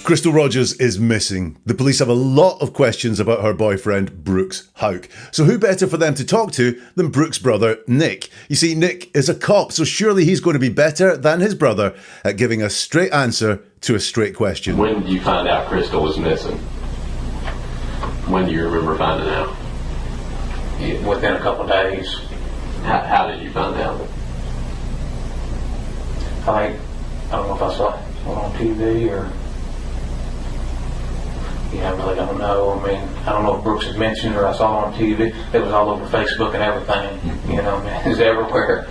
Crystal Rogers is missing. The police have a lot of questions about her boyfriend, Brooks Houck. So who better for them to talk to than Brooks' brother, Nick? You see, Nick is a cop, so surely he's going to be better than his brother at giving a straight answer to a straight question. When did you find out Crystal was missing? When do you remember finding out? Within a couple of days. How did you find out? I don't know if I saw it on TV or... I really don't know. I mean, I don't know if Brooks had mentioned or I saw it on TV. It was all over Facebook and everything. It was everywhere.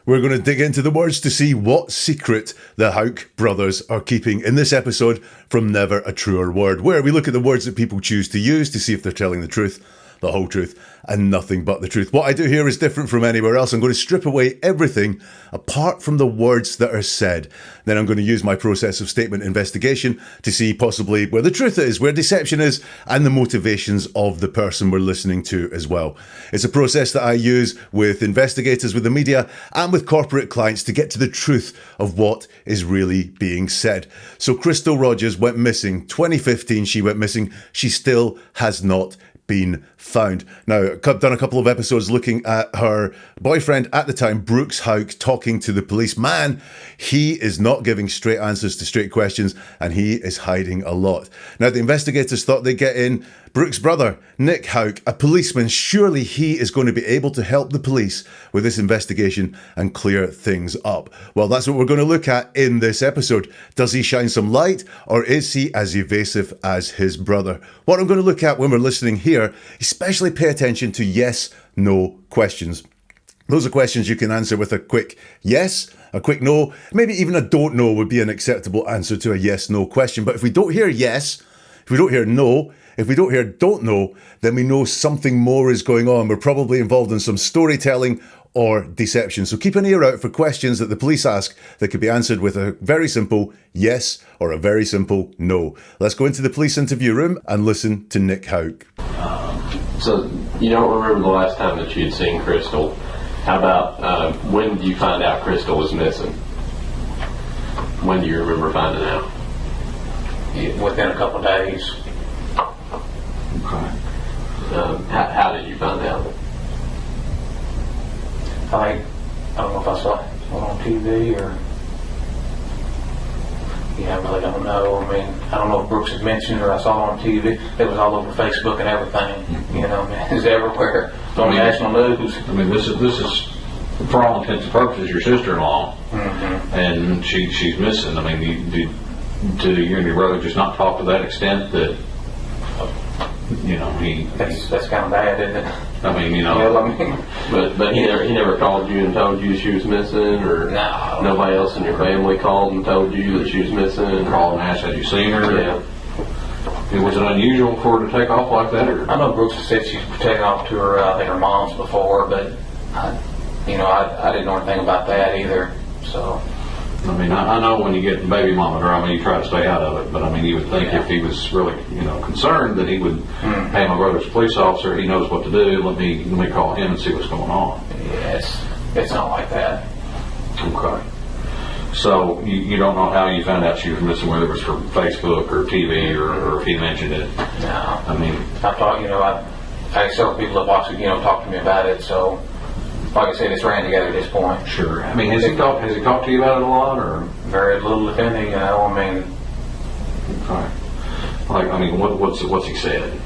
We're going to dig into the words to see what secret the Houck brothers are keeping in this episode from Never a Truer Word, where we look at the words that people choose to use to see if they're telling the truth, the whole truth, and nothing but the truth. What I do here is different from anywhere else. I'm going to strip away everything apart from the words that are said. Then I'm going to use my process of statement investigation to see possibly where the truth is, where deception is, and the motivations of the person we're listening to as well. It's a process that I use with investigators, with the media, and with corporate clients to get to the truth of what is really being said. So Crystal Rogers went missing. 2015, she went missing. She still has not been found. Now, I've done a couple of episodes looking at her boyfriend at the time, Brooks Houck, talking to the police. Man, he is not giving straight answers to straight questions, and he is hiding a lot. Now, the investigators thought they'd get in Brooks' brother, Nick Houck, a policeman. Surely he is going to be able to help the police with this investigation and clear things up. Well, that's what we're going to look at in this episode. Does he shine some light, or is he as evasive as his brother? What I'm going to look at when we're listening here, especially pay attention to yes, no questions. Those are questions you can answer with a quick yes, a quick no, maybe even a don't know would be an acceptable answer to a yes, no question. But if we don't hear yes, if we don't hear no, if we don't hear don't know, then we know something more is going on. We're probably involved in some storytelling or deception. So keep an ear out for questions that the police ask that could be answered with a very simple yes or a very simple no. Let's go into the police interview room and listen to Nick Houck. So you don't remember the last time that you had seen Crystal. How about when did you find out Crystal was missing? When do you remember finding out? Within a couple of days. Okay. How did you find out? I don't know if I saw it on TV or... I really don't know. I mean, I don't know if Brooks had mentioned or I saw it on TV. It was all over Facebook and everything. It was everywhere. It's on national news. I mean, this is for all intents and purposes your sister-in-law, and she's missing. I mean, do you and your brother just not talk to that extent that That's kind of bad, isn't it? I mean, But he never called you and told you she was missing, or no. Nobody else in your family called and told you that she was missing. called and asked, had you seen her? Yeah. Was it unusual for her to take off like that? Or? I know Brooks said she's taken off to her, I think her mom's before, but I didn't know anything about that either. So. I mean, I know when you get baby mama drama, you try to stay out of it. But I mean, you would think if he was really, concerned, that he would, hey, my brother's a police officer. He knows what to do. Let me call him and see what's going on. Yes, it's not like that. Okay. So you don't know how you found out she was missing, whether it was from Facebook or TV or if he mentioned it. No. I mean, I thought, I had several people that watched it, talk to me about it. So, like I said, it's ran together at this point. sure. I mean, has he talked to you about it a lot, or Very little, if any. okay? Like, I mean, what's he said?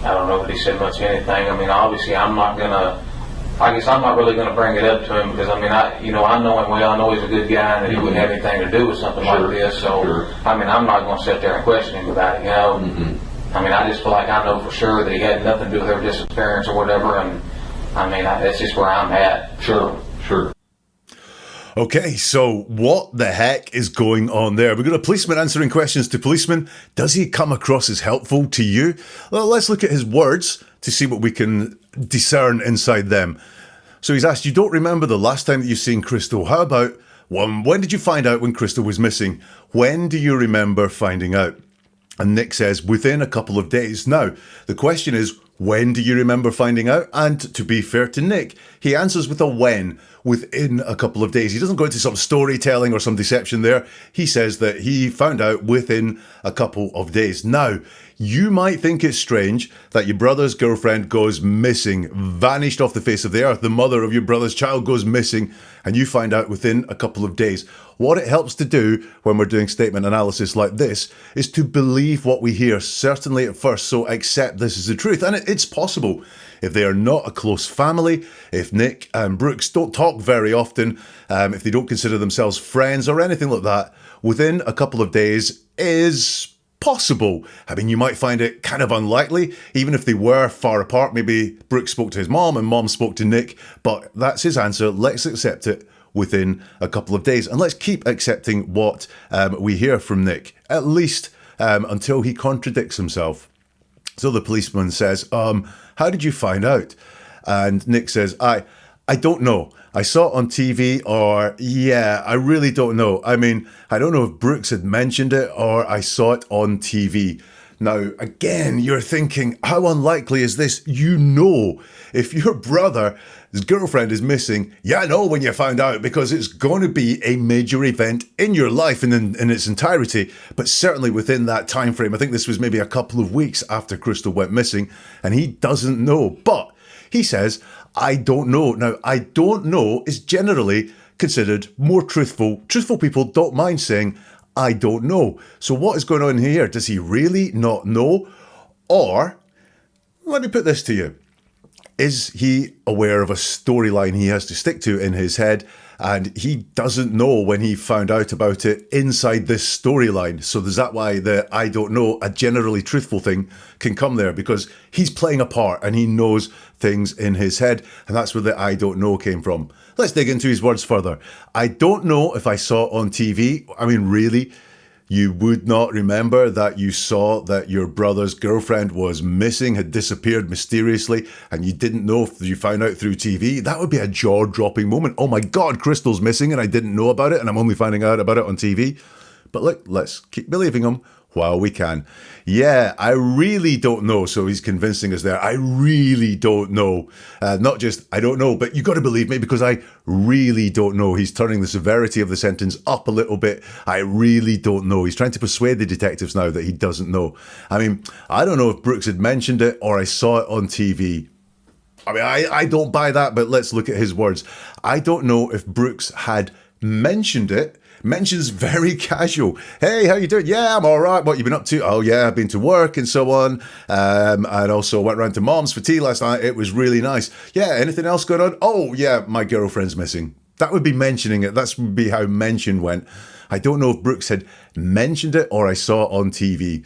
I don't know if he said much of anything. I mean, obviously, I'm not really gonna bring it up to him because I know him well. I know he's a good guy and that he wouldn't have anything to do with something like this. So, I'm not gonna sit there and question him about it. I just feel like I know for sure that he had nothing to do with her disappearance or whatever, and that's just where I'm at. Sure. Okay, so what the heck is going on there? We've got a policeman answering questions to policemen. Does he come across as helpful to you? Well, let's look at his words to see what we can discern inside them. So he's asked, you don't remember the last time that you've seen Crystal. How about, when did you find out when Crystal was missing? When do you remember finding out? And Nick says, within a couple of days. Now, the question is, when do you remember finding out? And to be fair to Nick, he answers with a when. within a couple of days. He doesn't go into some storytelling or some deception there. He says that he found out within a couple of days. Now, you might think it's strange that your brother's girlfriend goes missing, vanished off the face of the earth. The mother of your brother's child goes missing, and you find out within a couple of days. What it helps to do when we're doing statement analysis like this is to believe what we hear, certainly at first, so accept this is the truth. And it's possible. If they are not a close family, if Nick and Brooks don't talk very often, if they don't consider themselves friends or anything like that, within a couple of days is possible. I mean, you might find it kind of unlikely, even if they were far apart. Maybe Brooks spoke to his mom and mom spoke to Nick, but that's his answer. Let's accept it within a couple of days. And let's keep accepting what we hear from Nick, at least until he contradicts himself. So the policeman says, how did you find out? And Nick says, I don't know. I saw it on TV, or yeah, I really don't know. I mean, I don't know if Brooks had mentioned it or I saw it on TV. Now, again, you're thinking, how unlikely is this? You know, if your brother's girlfriend is missing, I know when you found out, because it's going to be a major event in your life in its entirety, but certainly within that time frame. I think this was maybe a couple of weeks after Crystal went missing, and he doesn't know. But he says, I don't know. Now, I don't know is generally considered more truthful. Truthful people don't mind saying, I don't know. So what is going on here? Does he really not know? Or, let me put this to you. Is he aware of a storyline he has to stick to in his head, and he doesn't know when he found out about it inside this storyline? So is that why the I don't know, a generally truthful thing, can come there? Because he's playing a part and he knows things in his head, and that's where the I don't know came from. Let's dig into his words further. I don't know if I saw it on TV. I mean, really? You would not remember that you saw that your brother's girlfriend was missing, had disappeared mysteriously, and you didn't know if you found out through TV? That would be a jaw-dropping moment. Oh my God, Crystal's missing and I didn't know about it, and I'm only finding out about it on TV. But look, let's keep believing him while we can. Yeah, I really don't know. So he's convincing us there. I really don't know. Not just, I don't know, but you got to believe me because I really don't know. He's turning the severity of the sentence up a little bit. I really don't know. He's trying to persuade the detectives now that he doesn't know. I mean, I don't know if Brooks had mentioned it or I saw it on TV. I mean, I don't buy that, but let's look at his words. I don't know if Brooks had mentioned it. Mentions very casual. Hey, how you doing? Yeah, I'm all right. What you been up to? Oh yeah, I've been to work and so on. And also went round to Mom's for tea last night. It was really nice. Yeah, anything else going on? Oh yeah, my girlfriend's missing. That would be mentioning it. That would be how mention went. I don't know if Brooks had mentioned it or I saw it on TV.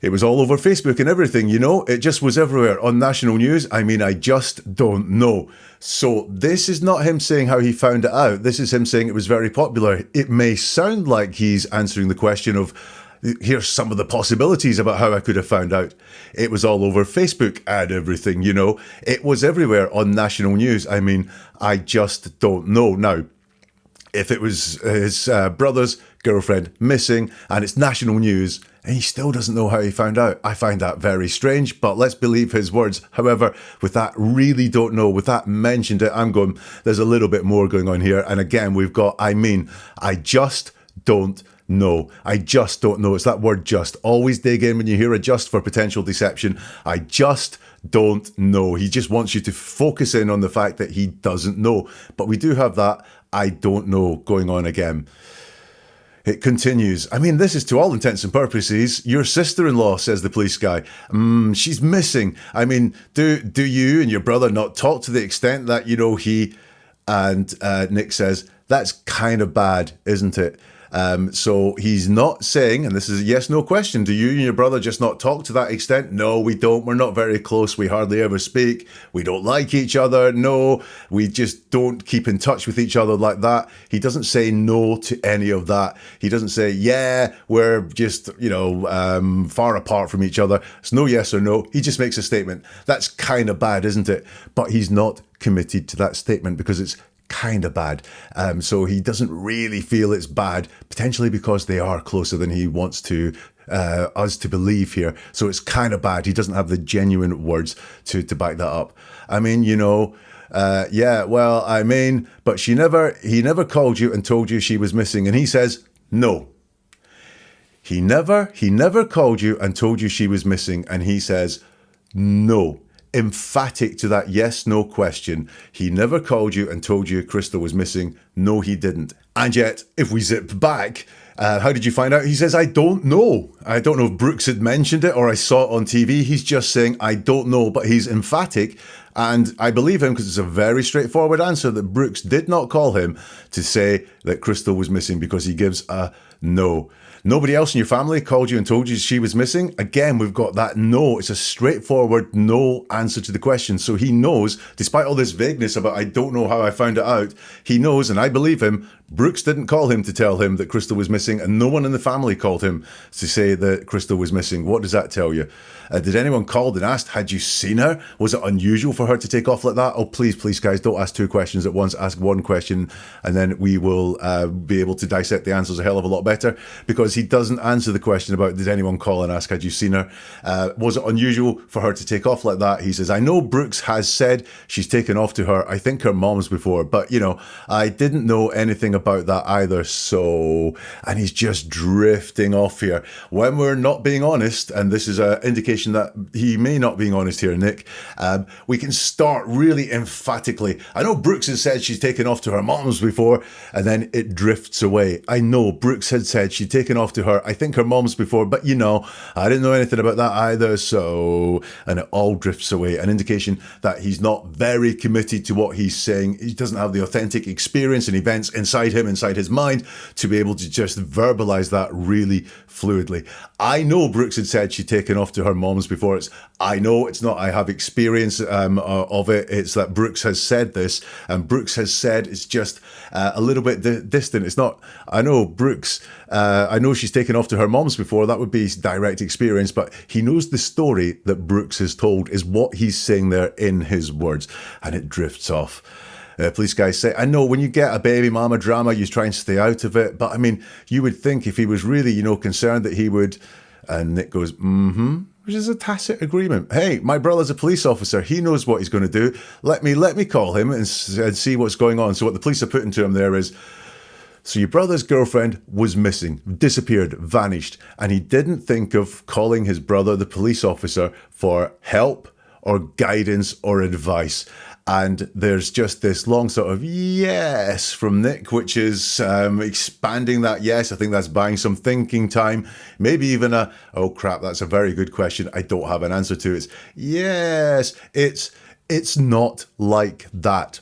It was all over Facebook and everything, you know. It just was everywhere on national news. I mean, I just don't know. So this is not him saying how he found it out. This is him saying it was very popular. It may sound like he's answering the question of, here's some of the possibilities about how I could have found out. It was all over Facebook and everything, you know. It was everywhere on national news. I mean, I just don't know. Now, if it was his brother's girlfriend missing and it's national news and he still doesn't know how he found out, I find that very strange, but let's believe his words. However, with that really don't know, with that mentioned it, I'm going, there's a little bit more going on here. And again, we've got, I just don't know. I just don't know. It's that word just. Always dig in when you hear a just for potential deception. I just don't know. He just wants you to focus in on the fact that he doesn't know. But we do have that I don't know going on again. It continues. I mean, this is to all intents and purposes your sister-in-law, says the police guy. She's missing. I mean, do you and your brother not talk to the extent that, you know, he and Nick says, that's kind of bad, isn't it? So he's not saying, and this is a yes-no question, do you and your brother just not talk to that extent? No, we don't. We're not very close. We hardly ever speak. We don't like each other. No, we just don't keep in touch with each other like that. He doesn't say no to any of that. He doesn't say, yeah, we're just, you know, far apart from each other. It's no yes or no. He just makes a statement. That's kind of bad, isn't it? But he's not committed to that statement because it's kind of bad. So he doesn't really feel it's bad, potentially because they are closer than he wants to us to believe here. So it's kind of bad. He doesn't have the genuine words to back that up. I mean, you know, Yeah, well, I mean, but he never called you and told you she was missing. And he says, no. He never called you and told you she was missing. And he says, no. Emphatic to that yes, no question. He never called you and told you Crystal was missing. No, he didn't. And yet, if we zip back, how did you find out? He says, I don't know. I don't know if Brooks had mentioned it or I saw it on TV. He's just saying, I don't know, but he's emphatic. And I believe him because it's a very straightforward answer that Brooks did not call him to say that Crystal was missing, because he gives a no. Nobody else in your family called you and told you she was missing? Again, we've got that no. It's a straightforward no answer to the question. So he knows, despite all this vagueness about I don't know how I found it out, he knows, and I believe him, Brooks didn't call him to tell him that Crystal was missing, and no one in the family called him to say that Crystal was missing. What does that tell you? Did anyone call and asked, had you seen her? Was it unusual for her to take off like that? Oh, please, guys, don't ask two questions at once. Ask one question, and then we will be able to dissect the answers a hell of a lot better, because he doesn't answer the question about did anyone call and ask, had you seen her? Was it unusual for her to take off like that? He says, I know Brooks has said she's taken off to her, I think her mom's before, but, I didn't know anything about that either, so... And he's just drifting off here. When we're not being honest, and this is an indication that he may not being honest here, Nick, we can start really emphatically. I know Brooks has said she's taken off to her mom's before, and then it drifts away. I know Brooks had said she'd taken off to her, I think her mom's before, but I didn't know anything about that either, so... And it all drifts away. An indication that he's not very committed to what he's saying. He doesn't have the authentic experience and events inside him, inside his mind, to be able to just verbalize that really fluidly. I know Brooks had said she'd taken off to her mom's before. I know it's not I have experience of it. It's that Brooks has said this, and Brooks has said it's just a little bit distant. It's not, I know Brooks, I know she's taken off to her mom's before. That would be direct experience, but he knows the story that Brooks has told is what he's saying there in his words, and it drifts off. Police guys say, I know when you get a baby mama drama, you try and stay out of it. But I mean, you would think if he was really, concerned that he would. And Nick goes, which is a tacit agreement. Hey, my brother's a police officer. He knows what he's going to do. Let me call him and see what's going on. So what the police are putting to him there is, so your brother's girlfriend was missing, disappeared, vanished. And he didn't think of calling his brother, the police officer, for help or guidance or advice. And there's just this long sort of yes from Nick, which is expanding that yes. I think that's buying some thinking time. Maybe even oh crap, that's a very good question I don't have an answer to. It's yes, it's not like that.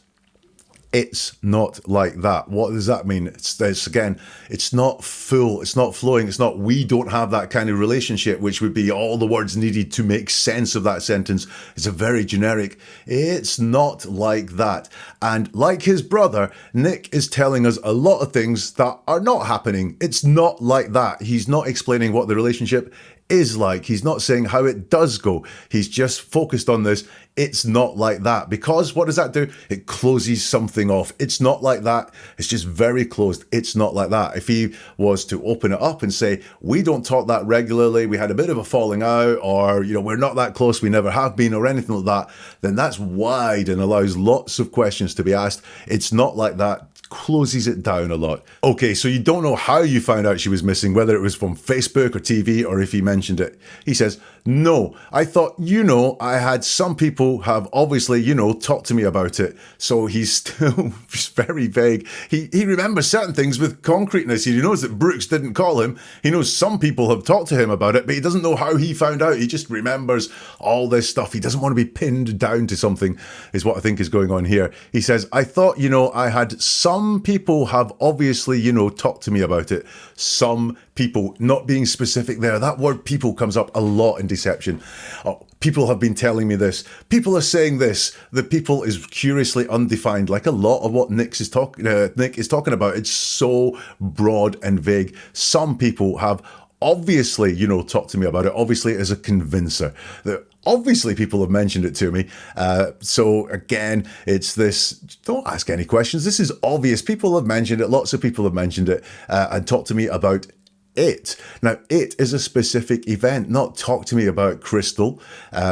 It's not like that. What does that mean? It's again, it's not full, it's not flowing, it's not, we don't have that kind of relationship, which would be all the words needed to make sense of that sentence. It's a very generic, it's not like that. And like his brother, Nick is telling us a lot of things that are not happening. It's not like that. He's not explaining what the relationship is like. He's not saying how it does go. He's just focused on this. It's not like that. Because what does that do? It closes something off. It's not like that. It's just very closed. It's not like that. If he was to open it up and say, we don't talk that regularly, we had a bit of a falling out, or, we're not that close, we never have been, or anything like that, then that's wide and allows lots of questions to be asked. It's not like that. Closes it down a lot. Okay, so you don't know how you found out she was missing, whether it was from Facebook or TV or if he mentioned it. He says, no, I thought, I had some people have obviously, talked to me about it. So he's still very vague. He remembers certain things with concreteness. He knows that Brooks didn't call him. He knows some people have talked to him about it, but he doesn't know how he found out. He just remembers all this stuff. He doesn't want to be pinned down to something, is what I think is going on here. He says, I thought, I had some people have obviously, talked to me about it. Some people, not being specific there. That word people comes up a lot in deception. Oh, people have been telling me this. People are saying this. The people is curiously undefined, like a lot of what Nick is talking about. It's so broad and vague. Some people have obviously, talked to me about it. Obviously as a convincer. Obviously, people have mentioned it to me. So again, it's this, don't ask any questions. This is obvious. People have mentioned it. Lots of people have mentioned it and talked to me about it. Now, it is a specific event, not talk to me about Crystal,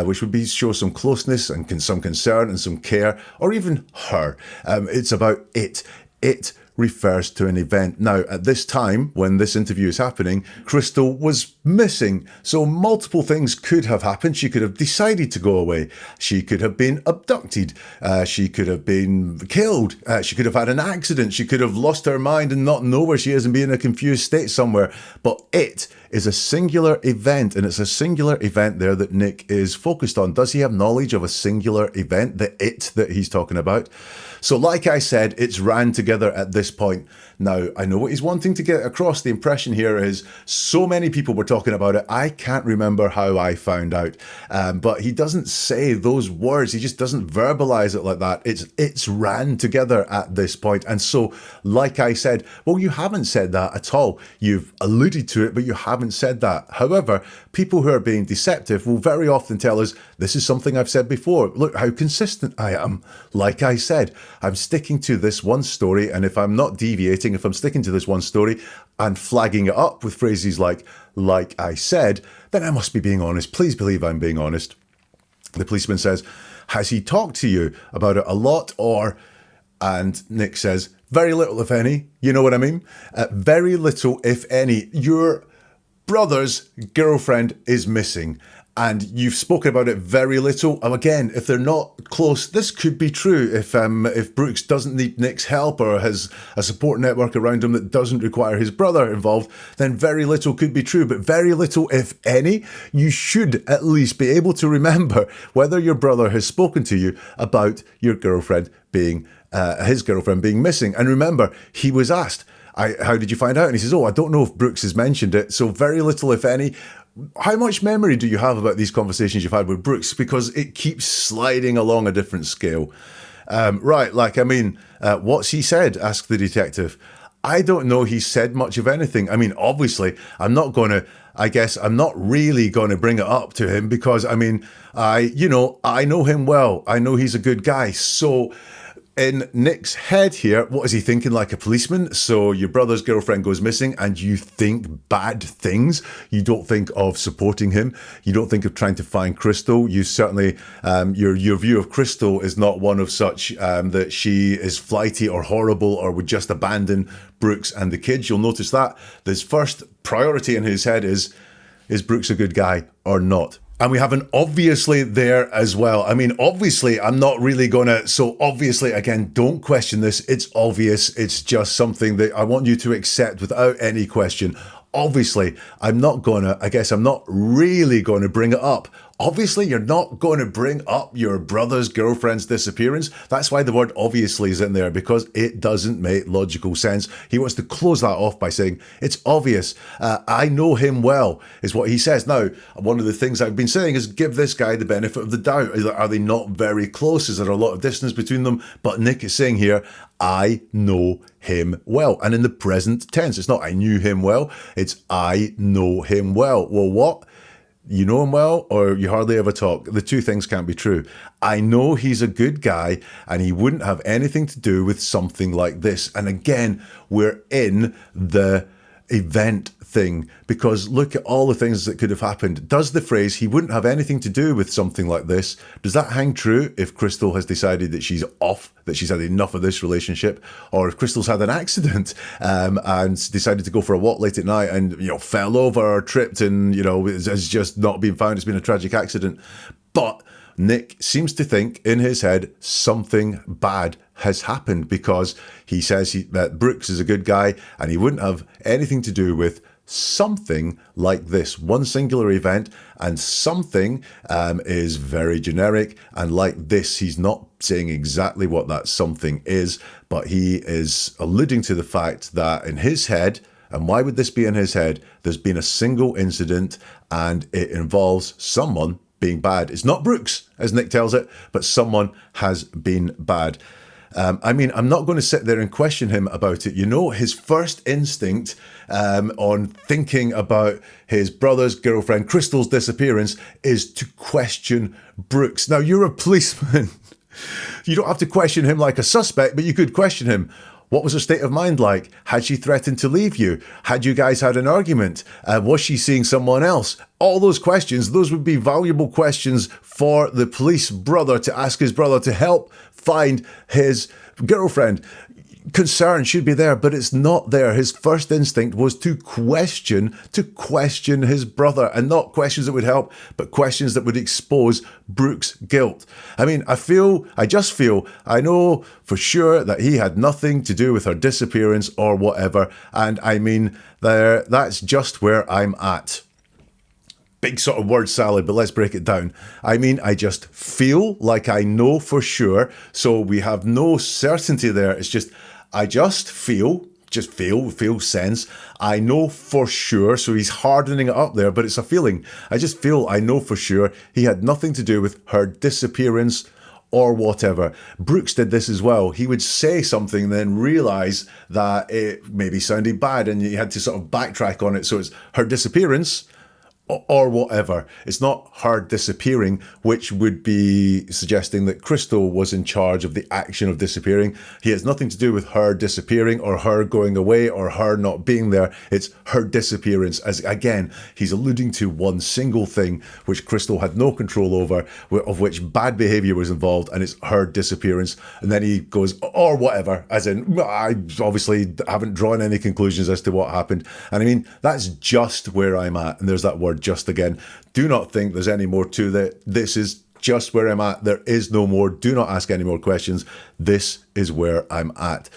which would be show some closeness and some concern and some care, or even her. It's about it. It refers to an event. Now, at this time, when this interview is happening, Crystal was missing. So multiple things could have happened. She could have decided to go away. She could have been abducted. She could have been killed. She could have had an accident. She could have lost her mind and not know where she is and be in a confused state somewhere. But it is a singular event, and it's a singular event there that Nick is focused on. Does he have knowledge of a singular event, the it that he's talking about? So like I said, it's ran together at this point. Now, I know what he's wanting to get across. The impression here is so many people were talking about it. I can't remember how I found out. But he doesn't say those words. He just doesn't verbalize it like that. It's ran together at this point. And so, like I said, well, you haven't said that at all. You've alluded to it, but you haven't said that. However, people who are being deceptive will very often tell us, this is something I've said before. Look how consistent I am. Like I said, I'm sticking to this one story, and if I'm not deviating, if I'm sticking to this one story and flagging it up with phrases like I said, then I must be being honest. Please believe I'm being honest. The policeman says, has he talked to you about it a lot, or... And Nick says, very little, if any. You know what I mean? Very little, if any. Your brother's girlfriend is missing, and you've spoken about it very little. Again, if they're not close, this could be true. If Brooks doesn't need Nick's help or has a support network around him that doesn't require his brother involved, then very little could be true. But very little, if any, you should at least be able to remember whether your brother has spoken to you about your girlfriend being his girlfriend being missing. And remember, he was asked, how did you find out? And he says, I don't know if Brooks has mentioned it. So very little, if any. How much memory do you have about these conversations you've had with Brooks? Because it keeps sliding along a different scale. What's he said? Asked the detective. I don't know he's said much of anything. I mean, obviously, I'm not really going to bring it up to him because, I know him well. I know he's a good guy. So... in Nick's head here, what is he thinking? Like a policeman? So your brother's girlfriend goes missing and you think bad things. You don't think of supporting him. You don't think of trying to find Crystal. You certainly, your view of Crystal is not one of such that she is flighty or horrible or would just abandon Brooks and the kids. You'll notice that his first priority in his head is Brooks a good guy or not? And we have an obviously there as well. I mean, obviously, I'm not really so obviously, again, don't question this. It's obvious. It's just something that I want you to accept without any question. Obviously, I'm not really going to bring it up. Obviously, you're not going to bring up your brother's girlfriend's disappearance. That's why the word obviously is in there, because it doesn't make logical sense. He wants to close that off by saying, it's obvious. I know him well, is what he says. Now, one of the things I've been saying is give this guy the benefit of the doubt. Are they not very close? Is there a lot of distance between them? But Nick is saying here, I know him well. And in the present tense, it's not I knew him well. It's I know him well. Well, what? You know him well, or you hardly ever talk? The two things can't be true. I know he's a good guy, and he wouldn't have anything to do with something like this. And again, we're in the event thing, because look at all the things that could have happened. Does the phrase, he wouldn't have anything to do with something like this, does that hang true if Crystal has decided that she's off, that she's had enough of this relationship, or if Crystal's had an accident and decided to go for a walk late at night and, fell over or tripped and, has just not been found, it's been a tragic accident. But Nick seems to think in his head something bad has happened, because he says that Brooks is a good guy and he wouldn't have anything to do with something like this, one singular event, and something is very generic, and like this, he's not saying exactly what that something is, but he is alluding to the fact that in his head, and why would this be in his head, there's been a single incident and it involves someone being bad. It's not Brooks, as Nick tells it, but someone has been bad. I'm not going to sit there and question him about it. His first instinct on thinking about his brother's girlfriend, Crystal's disappearance, is to question Brooks. Now, you're a policeman. You don't have to question him like a suspect, but you could question him. What was her state of mind like? Had she threatened to leave you? Had you guys had an argument? Was she seeing someone else? All those questions, those would be valuable questions for the police brother to ask his brother to help find his girlfriend. Concern should be there, but it's not there. His first instinct was to question his brother, and not questions that would help, but questions that would expose Brooke's guilt. I mean, I know for sure that he had nothing to do with her disappearance or whatever, and I mean, that's just where I'm at. Big sort of word salad, but let's break it down. I mean, I just feel like I know for sure, so we have no certainty there. It's just, I just feel sense. I know for sure, so he's hardening it up there, but it's a feeling. I just feel I know for sure he had nothing to do with her disappearance or whatever. Brooks did this as well. He would say something and then realise that it maybe sounded bad and you had to sort of backtrack on it. So it's her disappearance or whatever. It's not her disappearing, which would be suggesting that Crystal was in charge of the action of disappearing. He has nothing to do with her disappearing or her going away or her not being there. It's her disappearance. As again, he's alluding to one single thing which Crystal had no control over, of which bad behaviour was involved, and it's her disappearance. And then he goes, or whatever, as in, I obviously haven't drawn any conclusions as to what happened. And I mean, that's just where I'm at. And there's that word just again. Do not think there's any more to that. This is just where I'm at. There is no more. Do not ask any more questions. This is where I'm at.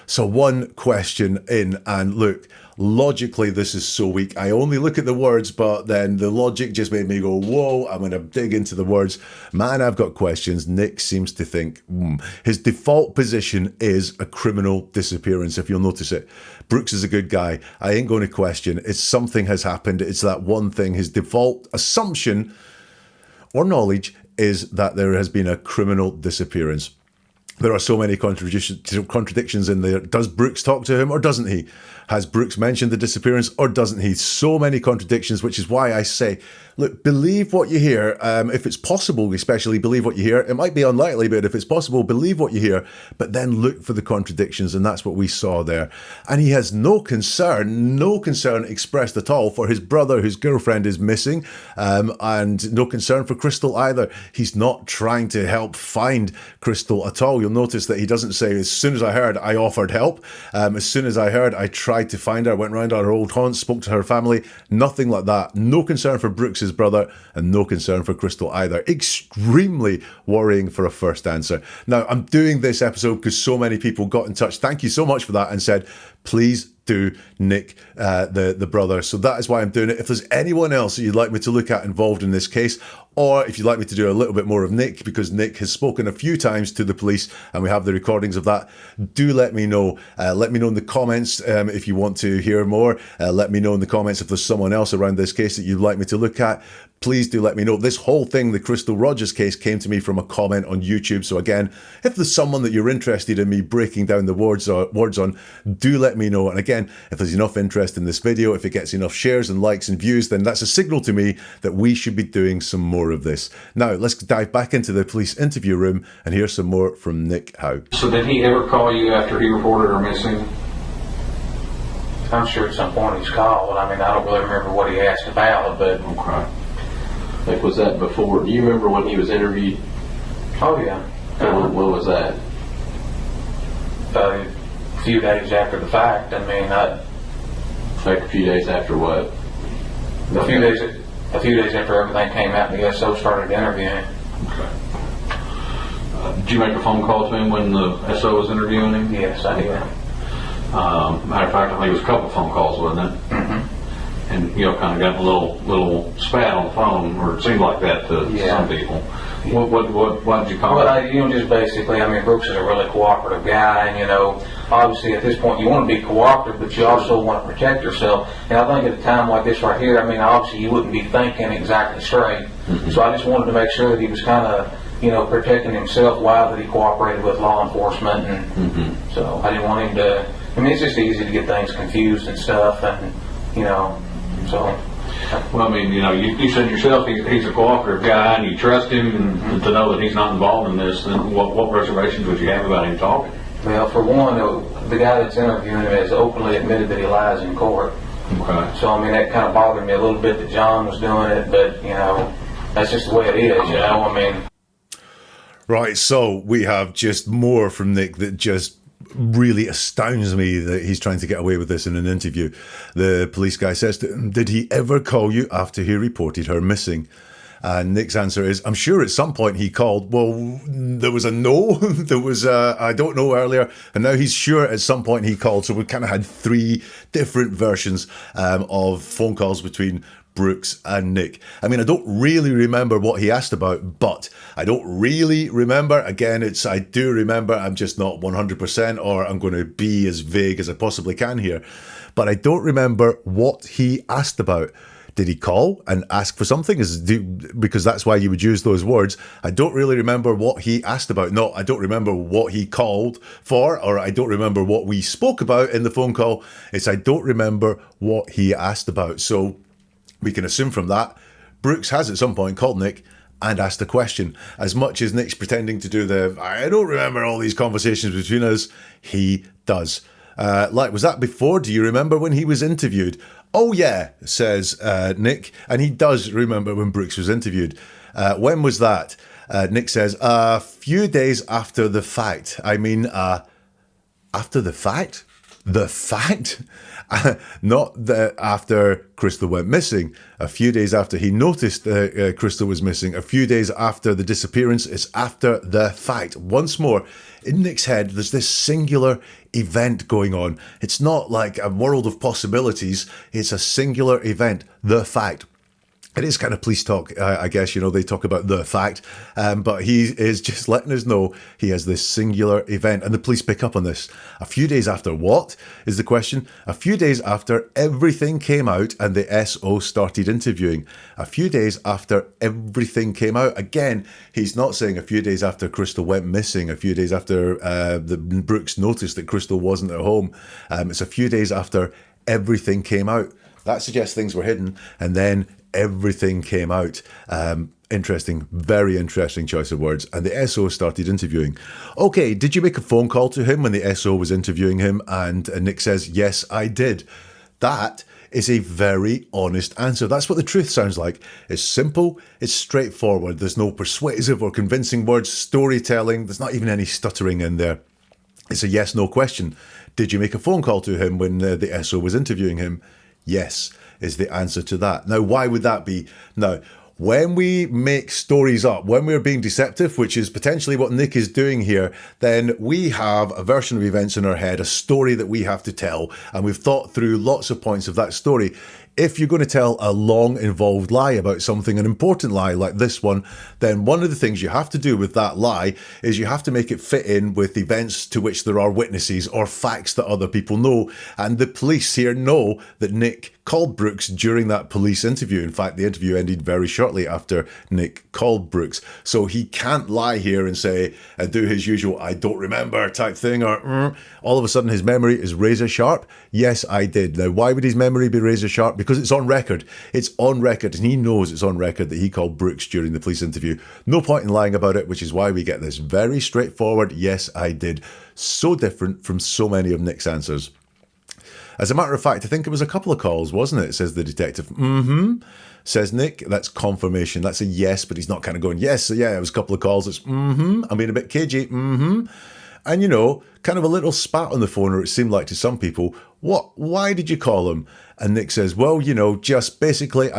So one question in, and look, logically this is so weak. I only look at the words, but then the logic just made me go, whoa, I'm going to dig into the words. Man, I've got questions. Nick seems to think his default position is a criminal disappearance, if you'll notice it. Brooks is a good guy. I ain't going to question. It's something has happened. It's that one thing. His default assumption or knowledge is that there has been a criminal disappearance. There are so many contradictions in there. Does Brooks talk to him or doesn't he? Has Brooks mentioned the disappearance or doesn't he? So many contradictions, which is why I say, look, believe what you hear. If it's possible, especially believe what you hear. It might be unlikely, but if it's possible, believe what you hear, but then look for the contradictions. And that's what we saw there. And he has no concern expressed at all for his brother, whose girlfriend is missing, and no concern for Crystal either. He's not trying to help find Crystal at all. You'll notice that he doesn't say, as soon as I heard, I offered help. As soon as I heard, I tried to find her, went round our old haunts, spoke to her family. Nothing like that. No concern for Brooks's brother and no concern for Crystal either. Extremely worrying for a first answer. Now, I'm doing this episode because so many people got in touch. Thank you so much for that and said, please do Nick, the brother. So that is why I'm doing it. If there's anyone else that you'd like me to look at involved in this case, or if you'd like me to do a little bit more of Nick, because Nick has spoken a few times to the police and we have the recordings of that, do let me know. Let me know in the comments if you want to hear more. Let me know in the comments if there's someone else around this case that you'd like me to look at. Please do let me know. This whole thing, the Crystal Rogers case, came to me from a comment on YouTube. So again, if there's someone that you're interested in me breaking down the words on, do let me know. And again, if there's enough interest in this video, if it gets enough shares and likes and views, then that's a signal to me that we should be doing some more of this. Now, let's dive back into the police interview room and hear some more from Nick Houck. So did he ever call you after he reported her missing? I'm sure at some point he's called. I mean, I don't really remember what he asked about, but Okay. Like, was that before? Do you remember when he was interviewed? oh yeah, When was that? a few days after the fact. I mean, Like a few days after what? a few days after everything came out and the SO started interviewing. Okay. Did you make a phone call to him when the SO was interviewing him? Yes, I did. Matter of fact, I think it was a couple of phone calls, wasn't it? Mm-hmm. And kind of got a little spat on the phone, or it seemed like that to some people. What did you call it? Well, just basically, I mean, Brooks is a really cooperative guy, and obviously at this point you want to be cooperative, but you also want to protect yourself. And I think at a time like this right here, I mean, obviously you wouldn't be thinking exactly straight. Mm-hmm. So I just wanted to make sure that he was kind of, protecting himself while that he cooperated with law enforcement, and so I didn't want him to. I mean, it's just easy to get things confused and stuff, and so. Well, I mean, you said yourself he's a cooperative guy, and you trust him, and to know that he's not involved in this. Then what reservations would you have about him talking? Well, for one, the guy that's interviewing him has openly admitted that he lies in court. Okay. So, I mean, that kind of bothered me a little bit that John was doing it, but, you know, that's just the way it is, you know, I mean. Right, so we have just more from Nick that just really astounds me that he's trying to get away with this in an interview. The police guy says to him, did he ever call you after he reported her missing? And Nick's answer is, I'm sure at some point he called. Well, there was a no, there was a I don't know earlier, and now he's sure at some point he called. So we kind of had three different versions of phone calls between Brooks and Nick. I mean, I don't really remember what he asked about, but I don't really remember. Again, I do remember, I'm just not 100%, or I'm going to be as vague as I possibly can here. But I don't remember what he asked about. Did he call and ask for something? Because that's why you would use those words. I don't really remember what he asked about. No, I don't remember what he called for, or I don't remember what we spoke about in the phone call. I don't remember what he asked about. So we can assume from that, Brooks has at some point called Nick and asked a question. As much as Nick's pretending to do I don't remember all these conversations between us, he does. Was that before? Do you remember when he was interviewed? Oh yeah, says Nick, and he does remember when Brooks was interviewed. When was that? Nick says, a few days after the fact. I mean, after the fact? The fact? Not after Crystal went missing. A few days after he noticed Crystal was missing. A few days after the disappearance. It's after the fact. Once more, in Nick's head, there's this singular event going on. It's not like a world of possibilities. It's a singular event. The fact. It is kind of police talk, I guess, they talk about the fact, but he is just letting us know he has this singular event, and the police pick up on this. A few days after what is the question? A few days after everything came out and the SO started interviewing. A few days after everything came out. Again, he's not saying a few days after Crystal went missing, a few days after the Brooks noticed that Crystal wasn't at home. It's a few days after everything came out. That suggests things were hidden, and then everything came out. Interesting, very interesting choice of words. And the SO started interviewing. Okay, did you make a phone call to him when the SO was interviewing him? And Nick says, yes, I did. That is a very honest answer. That's what the truth sounds like. It's simple, it's straightforward. There's no persuasive or convincing words, storytelling. There's not even any stuttering in there. It's a yes-no question. Did you make a phone call to him when the SO was interviewing him? Yes, is the answer to that. Now, why would that be? Now, when we make stories up, when we're being deceptive, which is potentially what Nick is doing here, then we have a version of events in our head, a story that we have to tell, and we've thought through lots of points of that story. If you're going to tell a long, involved lie about something, an important lie like this one, then one of the things you have to do with that lie is you have to make it fit in with events to which there are witnesses or facts that other people know. And the police here know that Nick called Brooks during that police interview. In fact, the interview ended very shortly after Nick called Brooks. So he can't lie here and say, do his usual, I don't remember type thing, or all of a sudden his memory is razor sharp. Yes, I did. Now, why would his memory be razor sharp? Because it's on record. It's on record, and he knows it's on record that he called Brooks during the police interview. No point in lying about it, which is why we get this very straightforward, yes, I did. So different from so many of Nick's answers. As a matter of fact, I think it was a couple of calls, wasn't it? Says the detective. Says Nick. That's confirmation. That's a yes, but he's not kind of going, yes, yeah, it was a couple of calls. It's I'm being a bit cagey. And, kind of a little spat on the phone, or it seemed like to some people. Why did you call him? And Nick says, well, just basically,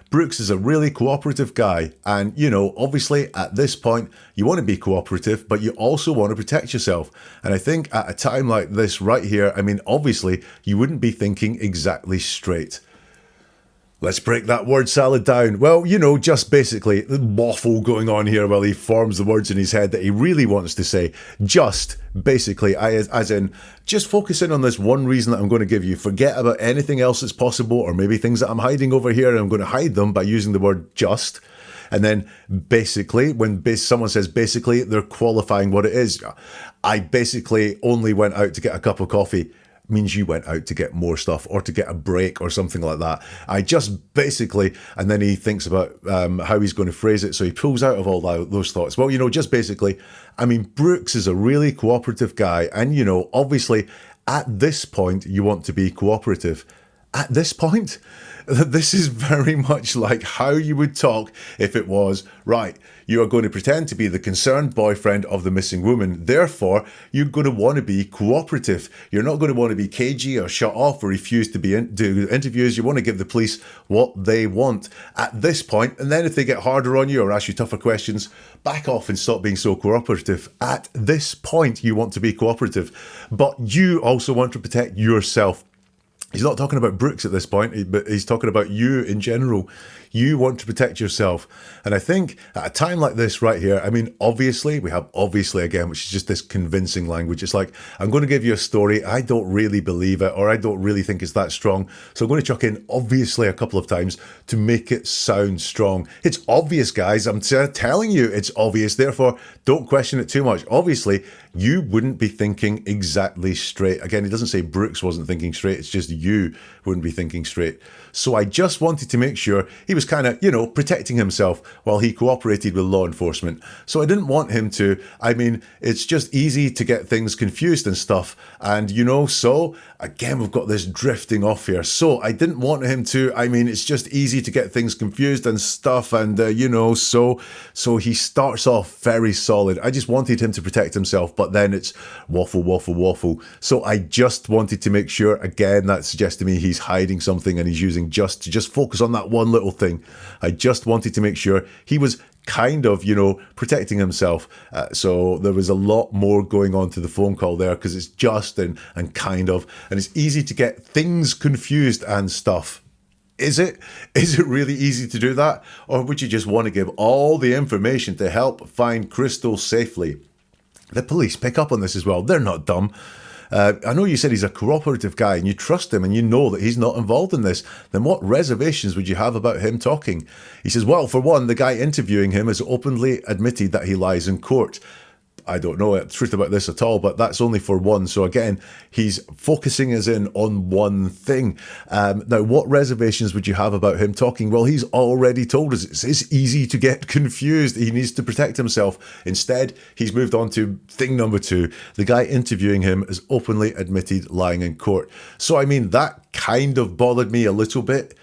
Brooks is a really cooperative guy. And, obviously at this point, you want to be cooperative, but you also want to protect yourself. And I think at a time like this right here, obviously you wouldn't be thinking exactly straight. Let's break that word salad down. Well, just basically the waffle going on here while he forms the words in his head that he really wants to say. Just basically, as in, just focus in on this one reason that I'm going to give you. Forget about anything else that's possible, or maybe things that I'm hiding over here, and I'm going to hide them by using the word just. And then basically, when someone says basically, they're qualifying what it is. I basically only went out to get a cup of coffee. means you went out to get more stuff or to get a break or something like that. I just basically, and then he thinks about how he's going to phrase it. So he pulls out of all those thoughts. Well, just basically, I mean, Brooks is a really cooperative guy. And, obviously at this point, you want to be cooperative. At this point, this is very much like how you would talk if it was, right, you are going to pretend to be the concerned boyfriend of the missing woman. Therefore, you're going to want to be cooperative. You're not going to want to be cagey or shut off or refuse to do interviews. You want to give the police what they want at this point. And then if they get harder on you or ask you tougher questions, back off and stop being so cooperative. At this point, you want to be cooperative. But you also want to protect yourself. He's not talking about Brooks at this point, but he's talking about you in general. You want to protect yourself. And I think at a time like this right here, I mean, obviously, we have obviously again, which is just this convincing language. It's like, I'm going to give you a story. I don't really believe it, or I don't really think it's that strong. So I'm going to chuck in obviously a couple of times to make it sound strong. It's obvious, guys. I'm telling you it's obvious. Therefore, don't question it too much. Obviously, you wouldn't be thinking exactly straight. Again, he doesn't say Brooks wasn't thinking straight. It's just you wouldn't be thinking straight. So I just wanted to make sure he was kind of, protecting himself while he cooperated with law enforcement. So I didn't want him to, it's just easy to get things confused and stuff. And, so again, we've got this drifting off here. So I didn't want him to, it's just easy to get things confused and stuff. And, so he starts off very solid. I just wanted him to protect himself, but then it's waffle, waffle, waffle. So I just wanted to make sure, again, that suggests to me he's hiding something and he's using just to focus on that one little thing. I just wanted to make sure he was kind of, protecting himself. So there was a lot more going on to the phone call there because it's just and kind of, and it's easy to get things confused and stuff. Is it really easy to do that? Or would you just want to give all the information to help find Crystal safely? The police pick up on this as well. They're not dumb. I know you said he's a cooperative guy and you trust him and you know that he's not involved in this. Then what reservations would you have about him talking? He says, well, for one, the guy interviewing him has openly admitted that he lies in court. I don't know the truth about this at all, but that's only for one. So again, he's focusing us in on one thing. Now, what reservations would you have about him talking? Well, he's already told us it's easy to get confused. He needs to protect himself. Instead, he's moved on to thing number two. The guy interviewing him has openly admitted lying in court. So, that kind of bothered me a little bit.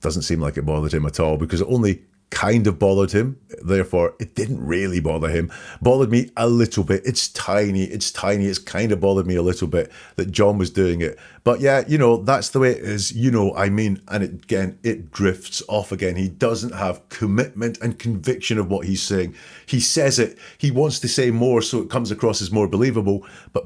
Doesn't seem like it bothered him at all because it only kind of bothered him. Therefore, it didn't really bother him. Bothered me a little bit. It's tiny. It's kind of bothered me a little bit that John was doing it. But yeah, that's the way it is, and it drifts off again. He doesn't have commitment and conviction of what he's saying. He says it. He wants to say more so it comes across as more believable, but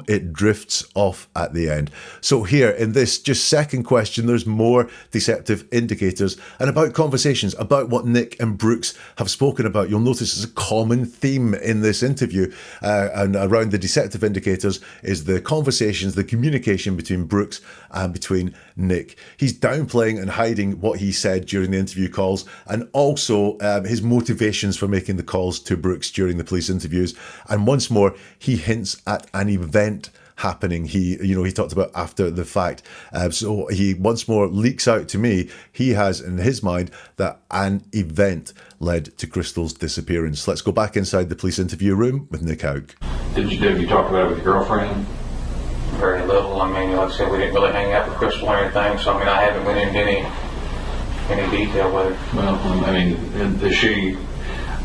it drifts off at the end. So here in this just second question, there's more deceptive indicators and about conversations, about what Nick and Brooks have spoken about. You'll notice there's a common theme in this interview and around the deceptive indicators is the conversations, the communication between Brooks and between Nick. He's downplaying and hiding what he said during the interview calls and also his motivations for making the calls to Brooks during the police interviews. And once more, he hints at an event happening. He talked about after the fact. So he once more leaks out to me, he has in his mind that an event led to Crystal's disappearance. Let's go back inside the police interview room with Nick Houck. Did you talk about it with your girlfriend? Very little. Like I said, we didn't really hang out with Crystal or anything, so I haven't went into any detail with her. Well, is she,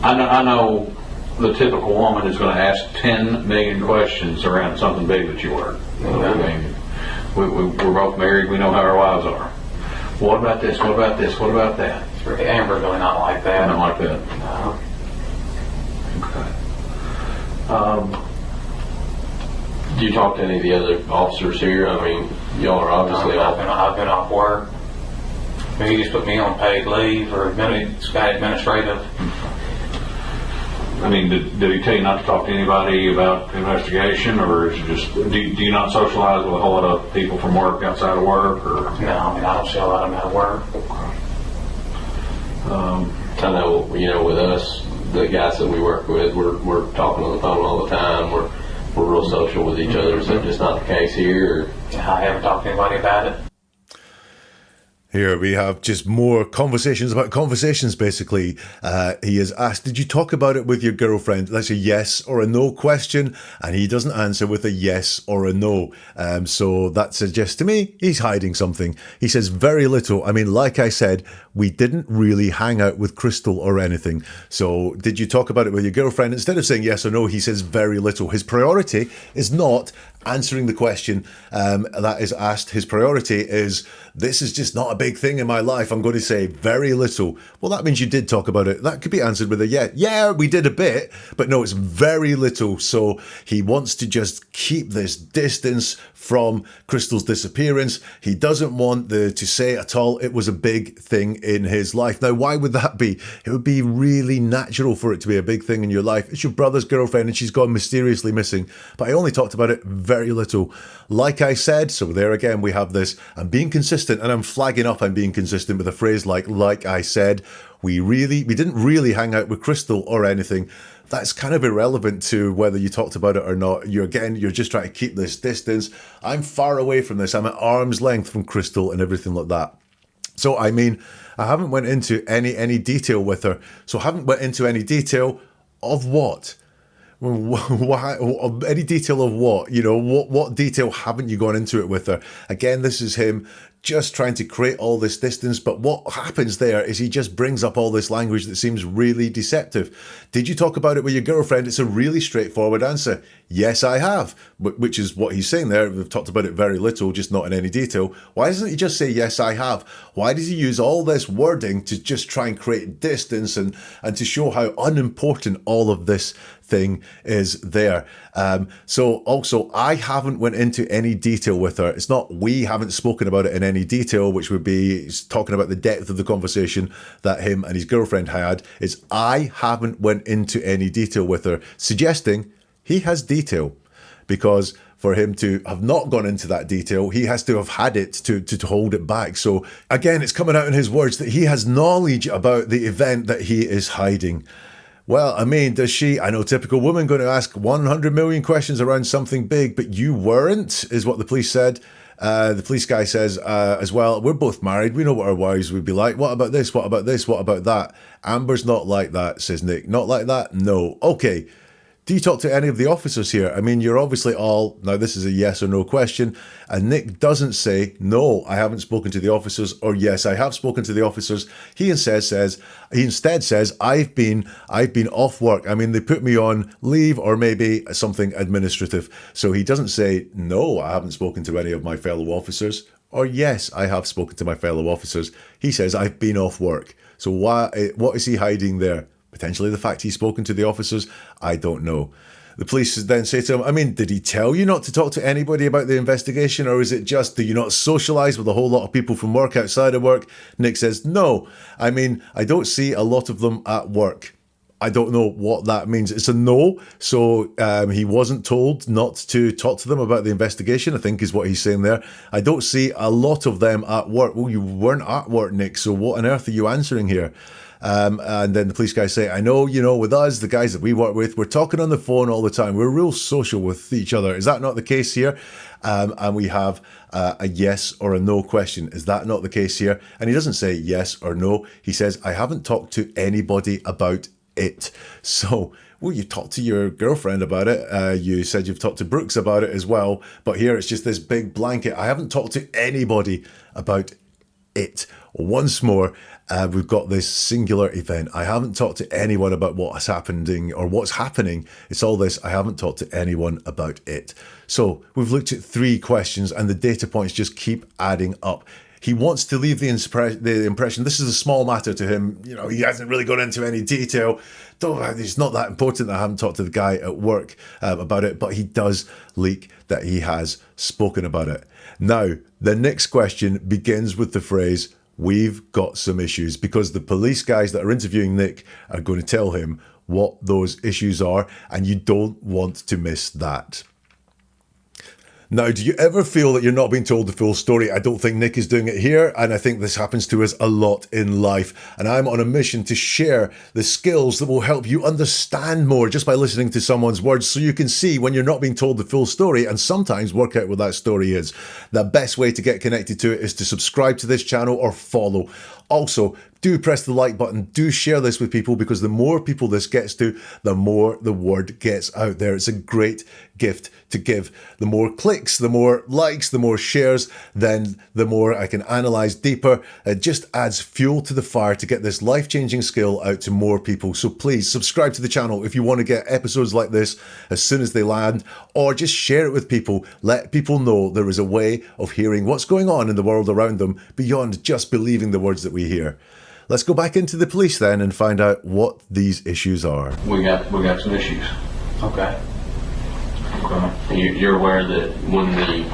I know the typical woman is going to ask 10 million questions around something big that you were. We're both married, we know how our wives are. What about this? What about this? What about that? Amber's really not like that. Not like that? No. Okay. Do you talk to any of the other officers here? Y'all are obviously I've been off work. He just put me on paid leave or administrative. Did he tell you not to talk to anybody about the investigation, or is it just do you not socialize with a whole lot of people from work outside of work? Or no, I don't see a lot of them at work. I know, with us, the guys that we work with, we're talking on the phone all the time. We're we're real social with each other. Is that just not the case here? Or? I haven't talked to anybody about it. Here we have just more conversations about conversations, basically. He is asked, did you talk about it with your girlfriend? That's a yes or a no question, and he doesn't answer with a yes or a no. So that suggests to me he's hiding something. He says very little. I mean, like I said, we didn't really hang out with Crystal or anything. So did you talk about it with your girlfriend? Instead of saying yes or no, he says very little. His priority is not answering the question that is asked. His priority is, this is just not a big thing in my life. I'm going to say very little. Well, that means you did talk about it. That could be answered with a yeah. Yeah, we did a bit, but no, it's very little. So he wants to just keep this distance from Crystal's disappearance. He doesn't want to say at all it was a big thing in his life. Now, why would that be? It would be really natural for it to be a big thing in your life. It's your brother's girlfriend and she's gone mysteriously missing. But I only talked about it very little. Like I said, so there again we have this, I'm being consistent, and I'm flagging up I'm being consistent with a phrase like I said. We didn't really hang out with Crystal or anything. That's kind of irrelevant to whether you talked about it or not. You're just trying to keep this distance. I'm far away from this. I'm at arm's length from Crystal and everything like that. So, I mean, I haven't went into any detail with her. So I haven't went into any detail of what? Any detail of what? You know, what detail haven't you gone into it with her? Again, this is him just trying to create all this distance, but what happens there is he just brings up all this language that seems really deceptive. Did you talk about it with your girlfriend? It's a really straightforward answer. Yes, I have, which is what he's saying there. We've talked about it very little, just not in any detail. Why doesn't he just say, yes, I have? Why does he use all this wording to just try and create distance and to show how unimportant all of this thing is there? So also, I haven't went into any detail with her. It's not we haven't spoken about it in any detail, which would be talking about the depth of the conversation that him and his girlfriend had. It's I haven't went into any detail with her, suggesting he has detail, because for him to have not gone into that detail, he has to have had it to hold it back. So again, it's coming out in his words that he has knowledge about the event that he is hiding. Well, I mean, does she? I know, typical woman, going to ask 100 million questions around something big, but you weren't, is what the police said. The police guy says as well, we're both married. We know what our wives would be like. What about this? What about this? What about that? Amber's not like that, says Nick. Not like that? No. Okay. Do you talk to any of the officers here? I mean, you're obviously all, now this is a yes or no question, and Nick doesn't say, no, I haven't spoken to the officers, or yes, I have spoken to the officers. He instead says, I've been off work. I mean, they put me on leave or maybe something administrative. So he doesn't say, no, I haven't spoken to any of my fellow officers, or yes, I have spoken to my fellow officers. He says, I've been off work. So what is he hiding there? Potentially the fact he's spoken to the officers, I don't know. The police then say to him, I mean, did he tell you not to talk to anybody about the investigation, or is it just, do you not socialise with a whole lot of people from work outside of work? Nick says, no. I mean, I don't see a lot of them at work. I don't know what that means. It's a no. So he wasn't told not to talk to them about the investigation, I think is what he's saying there. I don't see a lot of them at work. Well, you weren't at work, Nick, so what on earth are you answering here? And then the police guys say, I know, you know, with us, the guys that we work with, we're talking on the phone all the time. We're real social with each other. Is that not the case here? And we have a yes or a no question. Is that not the case here? And he doesn't say yes or no. He says, I haven't talked to anybody about it. So, well, you talked to your girlfriend about it. You said you've talked to Brooks about it as well. But here it's just this big blanket. I haven't talked to anybody about it. Once more, we've got this singular event. I haven't talked to anyone about what's happening or what's happening. It's all this. I haven't talked to anyone about it. So we've looked at 3 questions and the data points just keep adding up. He wants to leave the impression this is a small matter to him. You know, he hasn't really gone into any detail. It's not that important that I haven't talked to the guy at work about it, but he does leak that he has spoken about it. Now, the next question begins with the phrase, we've got some issues, because the police guys that are interviewing Nick are going to tell him what those issues are, and you don't want to miss that. Now, do you ever feel that you're not being told the full story? I don't think Nick is doing it here, and I think this happens to us a lot in life. And I'm on a mission to share the skills that will help you understand more just by listening to someone's words, so you can see when you're not being told the full story and sometimes work out what that story is. The best way to get connected to it is to subscribe to this channel or follow. Also, do press the like button, do share this with people, because the more people this gets to, the more the word gets out there. It's a great gift to give. The more clicks, the more likes, the more shares, then the more I can analyze deeper. It just adds fuel to the fire to get this life-changing skill out to more people. So please subscribe to the channel if you want to get episodes like this as soon as they land, or just share it with people. Let people know there is a way of hearing what's going on in the world around them beyond just believing the words that we hear. Let's go back into the police then and find out what these issues are. We got some issues. Okay. You're aware that when the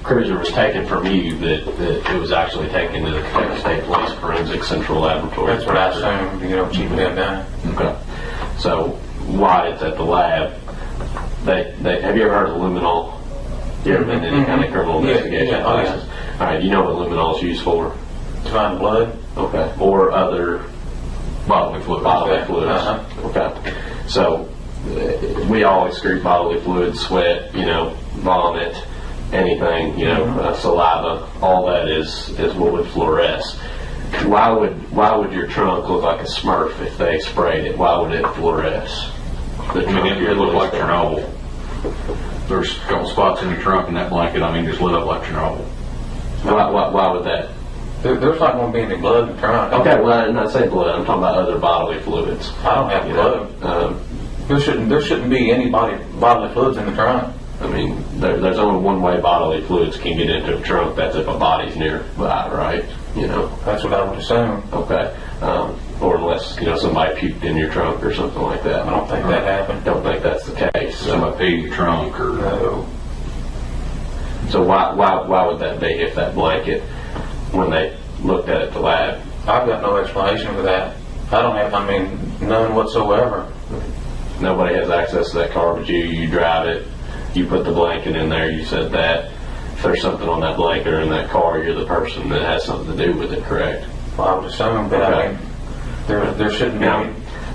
cruiser was taken from you, that it was actually taken to the Kentucky State Police Forensic Central Laboratory. That's what I assumed, Chief had done. Okay. So while it's at the lab, they have you ever heard of luminol? You ever been in any kind of criminal investigation classes? Yeah. All right. You know what luminol is used for? To find blood. Okay. Or other Bodily fluids. bodily fluids. Uh-huh. Okay. So we all excrete bodily fluids, sweat, vomit, anything, saliva. All that is what would fluoresce. Why would your trunk look like a Smurf if they sprayed it? Why would it fluoresce? It looked like Chernobyl. There's a couple spots in your trunk, and that blanket, just lit up like Chernobyl. Why would that? There's not going to be any blood in the trunk. Okay, well, I'm not saying blood. I'm talking about other bodily fluids. I don't have blood. There shouldn't be any bodily fluids in the trunk. There's only one way bodily fluids can get into a trunk. That's if a body's nearby, right? That's what I would assume. Okay. Or unless, somebody puked in your trunk or something like that. I don't think that happened. Don't think that's the case. Somebody peed in your trunk or... No. So why would that be if that blanket, when they looked at it at the lab? I've got no explanation for that. I don't have, none whatsoever. Nobody has access to that car but you. You drive it. You put the blanket in there. You said that. If there's something on that blanket or in that car, you're the person that has something to do with it, correct? Well, I would assume, but Okay. There shouldn't be.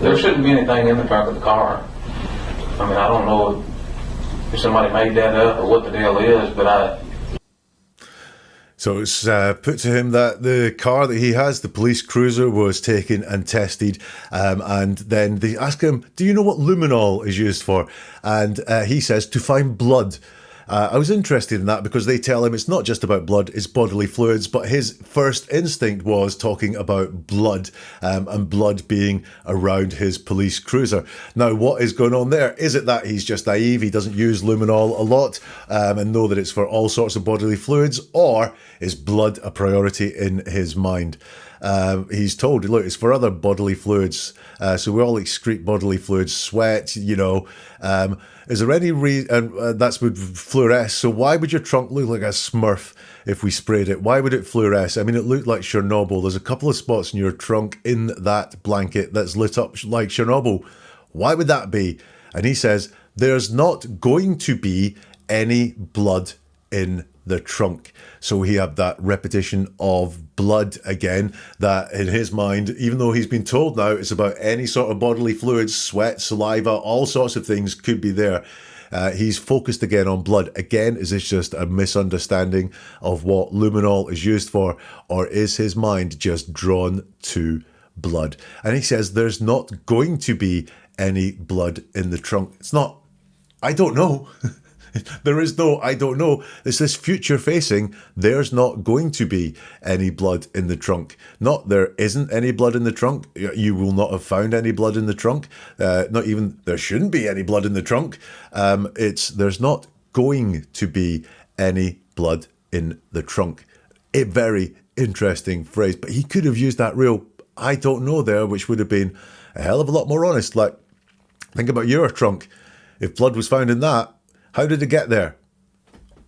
There shouldn't be anything in the trunk of the car. I don't know if somebody made that up or what the deal is, but So it's put to him that the car that he has, the police cruiser, was taken and tested. And then they ask him, do you know what luminol is used for? And he says, to find blood. I was interested in that because they tell him it's not just about blood, it's bodily fluids, but his first instinct was talking about blood, and blood being around his police cruiser. Now, what is going on there? Is it that he's just naive, he doesn't use luminol a lot, and know that it's for all sorts of bodily fluids, or is blood a priority in his mind? He's told, look, it's for other bodily fluids. So we all excrete bodily fluids, sweat, is there any reason, that's would fluoresce, so why would your trunk look like a Smurf if we sprayed it? Why would it fluoresce? It looked like Chernobyl. There's a couple of spots in your trunk in that blanket that's lit up like Chernobyl. Why would that be? And he says, there's not going to be any blood in the trunk. So we have that repetition of blood again, that in his mind, even though he's been told now it's about any sort of bodily fluids, sweat, saliva, all sorts of things could be there. He's focused again on blood. Again, is this just a misunderstanding of what luminol is used for, or is his mind just drawn to blood? And he says there's not going to be any blood in the trunk. It's not, I don't know. There is no, I don't know. It's this future facing, there's not going to be any blood in the trunk. Not there isn't any blood in the trunk. You will not have found any blood in the trunk. Not even there shouldn't be any blood in the trunk. There's not going to be any blood in the trunk. A very interesting phrase, but he could have used that real, I don't know there, which would have been a hell of a lot more honest. Like, think about your trunk. If blood was found in that, how did it get there?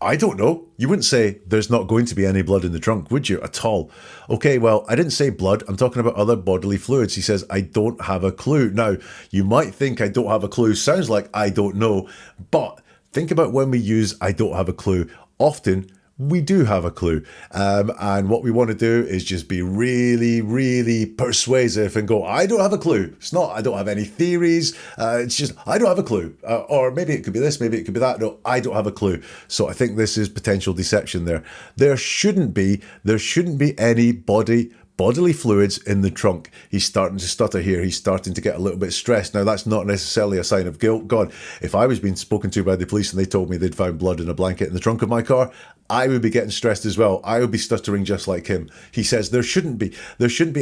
I don't know. You wouldn't say there's not going to be any blood in the trunk, would you, at all? Okay, well, I didn't say blood. I'm talking about other bodily fluids. He says, I don't have a clue. Now, you might think I don't have a clue. Sounds like I don't know. But think about when we use I don't have a clue. Often we do have a clue. And what we want to do is just be really, really persuasive and go, I don't have a clue. It's not, I don't have any theories. It's just, I don't have a clue. Or maybe it could be this, maybe it could be that. No, I don't have a clue. So I think this is potential deception there. There shouldn't be any bodily fluids in the trunk. He's starting to stutter here. He's starting to get a little bit stressed. Now, that's not necessarily a sign of guilt. God, if I was being spoken to by the police and they told me they'd found blood in a blanket in the trunk of my car, I would be getting stressed as well. I would be stuttering just like him. He says there shouldn't be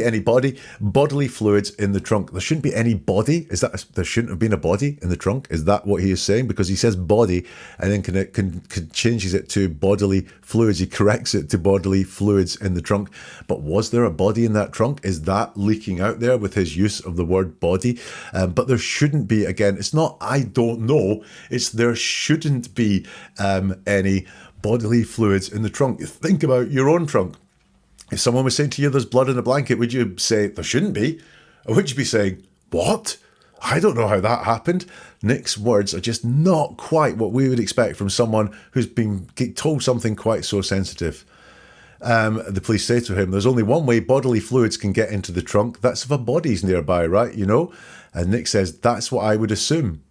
any bodily fluids in the trunk. There shouldn't be any body. Is that there shouldn't have been a body in the trunk? Is that what he is saying? Because he says body and then changes it to bodily fluids. He corrects it to bodily fluids in the trunk. But was there a body in that trunk? Is that leaking out there with his use of the word body? But there shouldn't be. Again, it's not I don't know. It's there shouldn't be any bodily fluids in the trunk. Think about your own trunk. If someone was saying to you there's blood in a blanket, would you say there shouldn't be? Or would you be saying, what? I don't know how that happened. Nick's words are just not quite what we would expect from someone who's been told something quite so sensitive. The police say to him, there's only one way bodily fluids can get into the trunk. That's if a body's nearby, right? You know? And Nick says, that's what I would assume.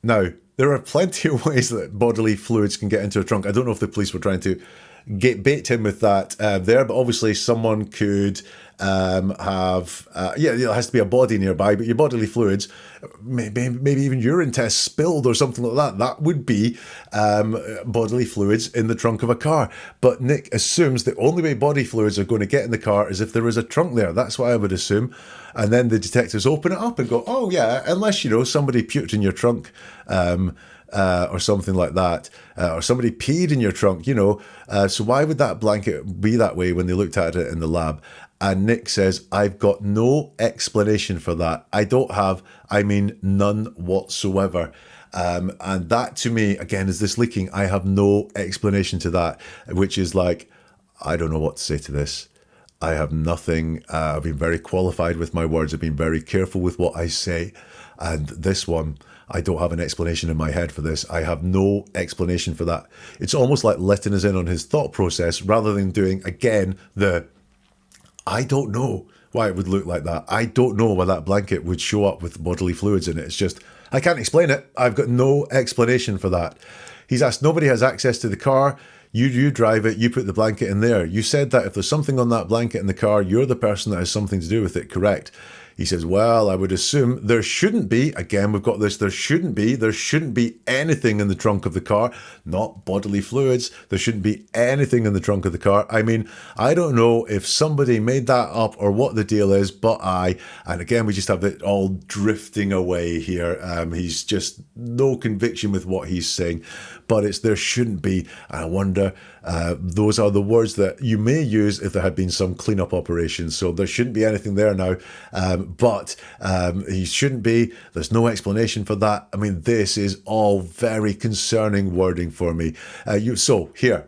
Now, there are plenty of ways that bodily fluids can get into a trunk. I don't know if the police were trying to bait him with that there, but obviously someone could have, it has to be a body nearby, but your bodily fluids, maybe even urine tests spilled or something like that, that would be bodily fluids in the trunk of a car. But Nick assumes the only way body fluids are going to get in the car is if there is a trunk there. That's what I would assume. And then the detectives open it up and go, oh yeah, unless, somebody puked in your trunk, or something like that, or somebody peed in your trunk, so why would that blanket be that way when they looked at it in the lab? And Nick says, I've got no explanation for that. None whatsoever. And that to me, again, is this leaking. I have no explanation to that, which is like, I don't know what to say to this. I have nothing. I've been very qualified with my words. I've been very careful with what I say. And this one, I don't have an explanation in my head for this. I have no explanation for that. It's almost like letting us in on his thought process rather than doing, again, I don't know why it would look like that. I don't know why that blanket would show up with bodily fluids in it. It's just, I can't explain it. I've got no explanation for that. He's asked, nobody has access to the car. You drive it, you put the blanket in there. You said that if there's something on that blanket in the car, you're the person that has something to do with it, correct? He says, well, I would assume there shouldn't be, again, we've got this, there shouldn't be anything in the trunk of the car, not bodily fluids. There shouldn't be anything in the trunk of the car. I don't know if somebody made that up or what the deal is, and again, we just have it all drifting away here. He's just no conviction with what he's saying, but it's there shouldn't be. And I wonder, those are the words that you may use if there had been some cleanup operation. So there shouldn't be anything there now. But he shouldn't be. There's no explanation for that. This is all very concerning wording for me. So here,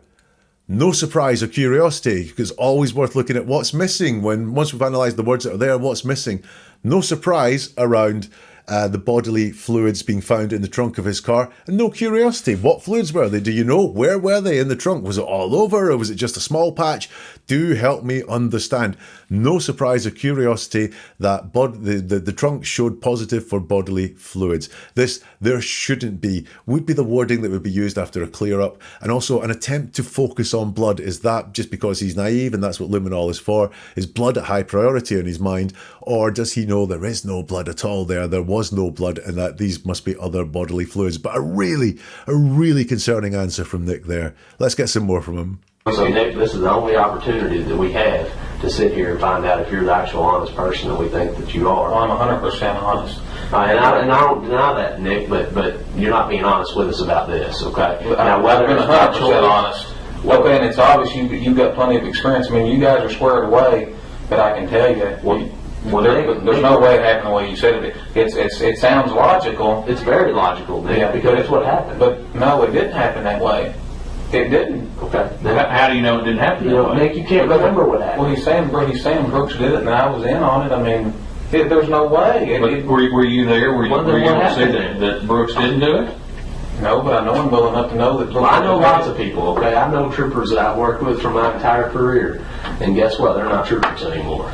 no surprise or curiosity, because always worth looking at what's missing. Once we've analysed the words that are there, what's missing? No surprise around the bodily fluids being found in the trunk of his car, and no curiosity. What fluids were they? Do you know? Where were they in the trunk? Was it all over, or was it just a small patch? Do help me understand. No surprise or curiosity that the trunk showed positive for bodily fluids. This, there shouldn't be, would be the wording that would be used after a clear up. And also an attempt to focus on blood. Is that just because he's naive and that's what luminol is for? Is blood at high priority in his mind? Or does he know there is no blood at all there? There was no blood, and that these must be other bodily fluids. But a really concerning answer from Nick there. Let's get some more from him. So Nick, this is the only opportunity that we have to sit here and find out if you're the actual honest person that we think that you are. Well, I'm 100% honest. And I don't deny that, Nick, but you're not being honest with us about this, okay? Now, whether I'm 100% honest. Okay, and it's obvious you've got plenty of experience. You guys are squared away, but I can tell you, there's no way it happened the way you said it. It sounds logical. It's very logical, Nick, because it's what happened. But no, it didn't happen that way. It didn't. Okay. How do you know it didn't happen that way? Nick, you can't remember what happened. Well, he's saying Brooks did it, and I was in on it. There's no way. Were you there? Were you able to say that Brooks didn't do it? No, but I know him well enough to know that. Well, I know lots of people, okay? I know troopers that I've worked with for my entire career. And guess what? They're not troopers anymore.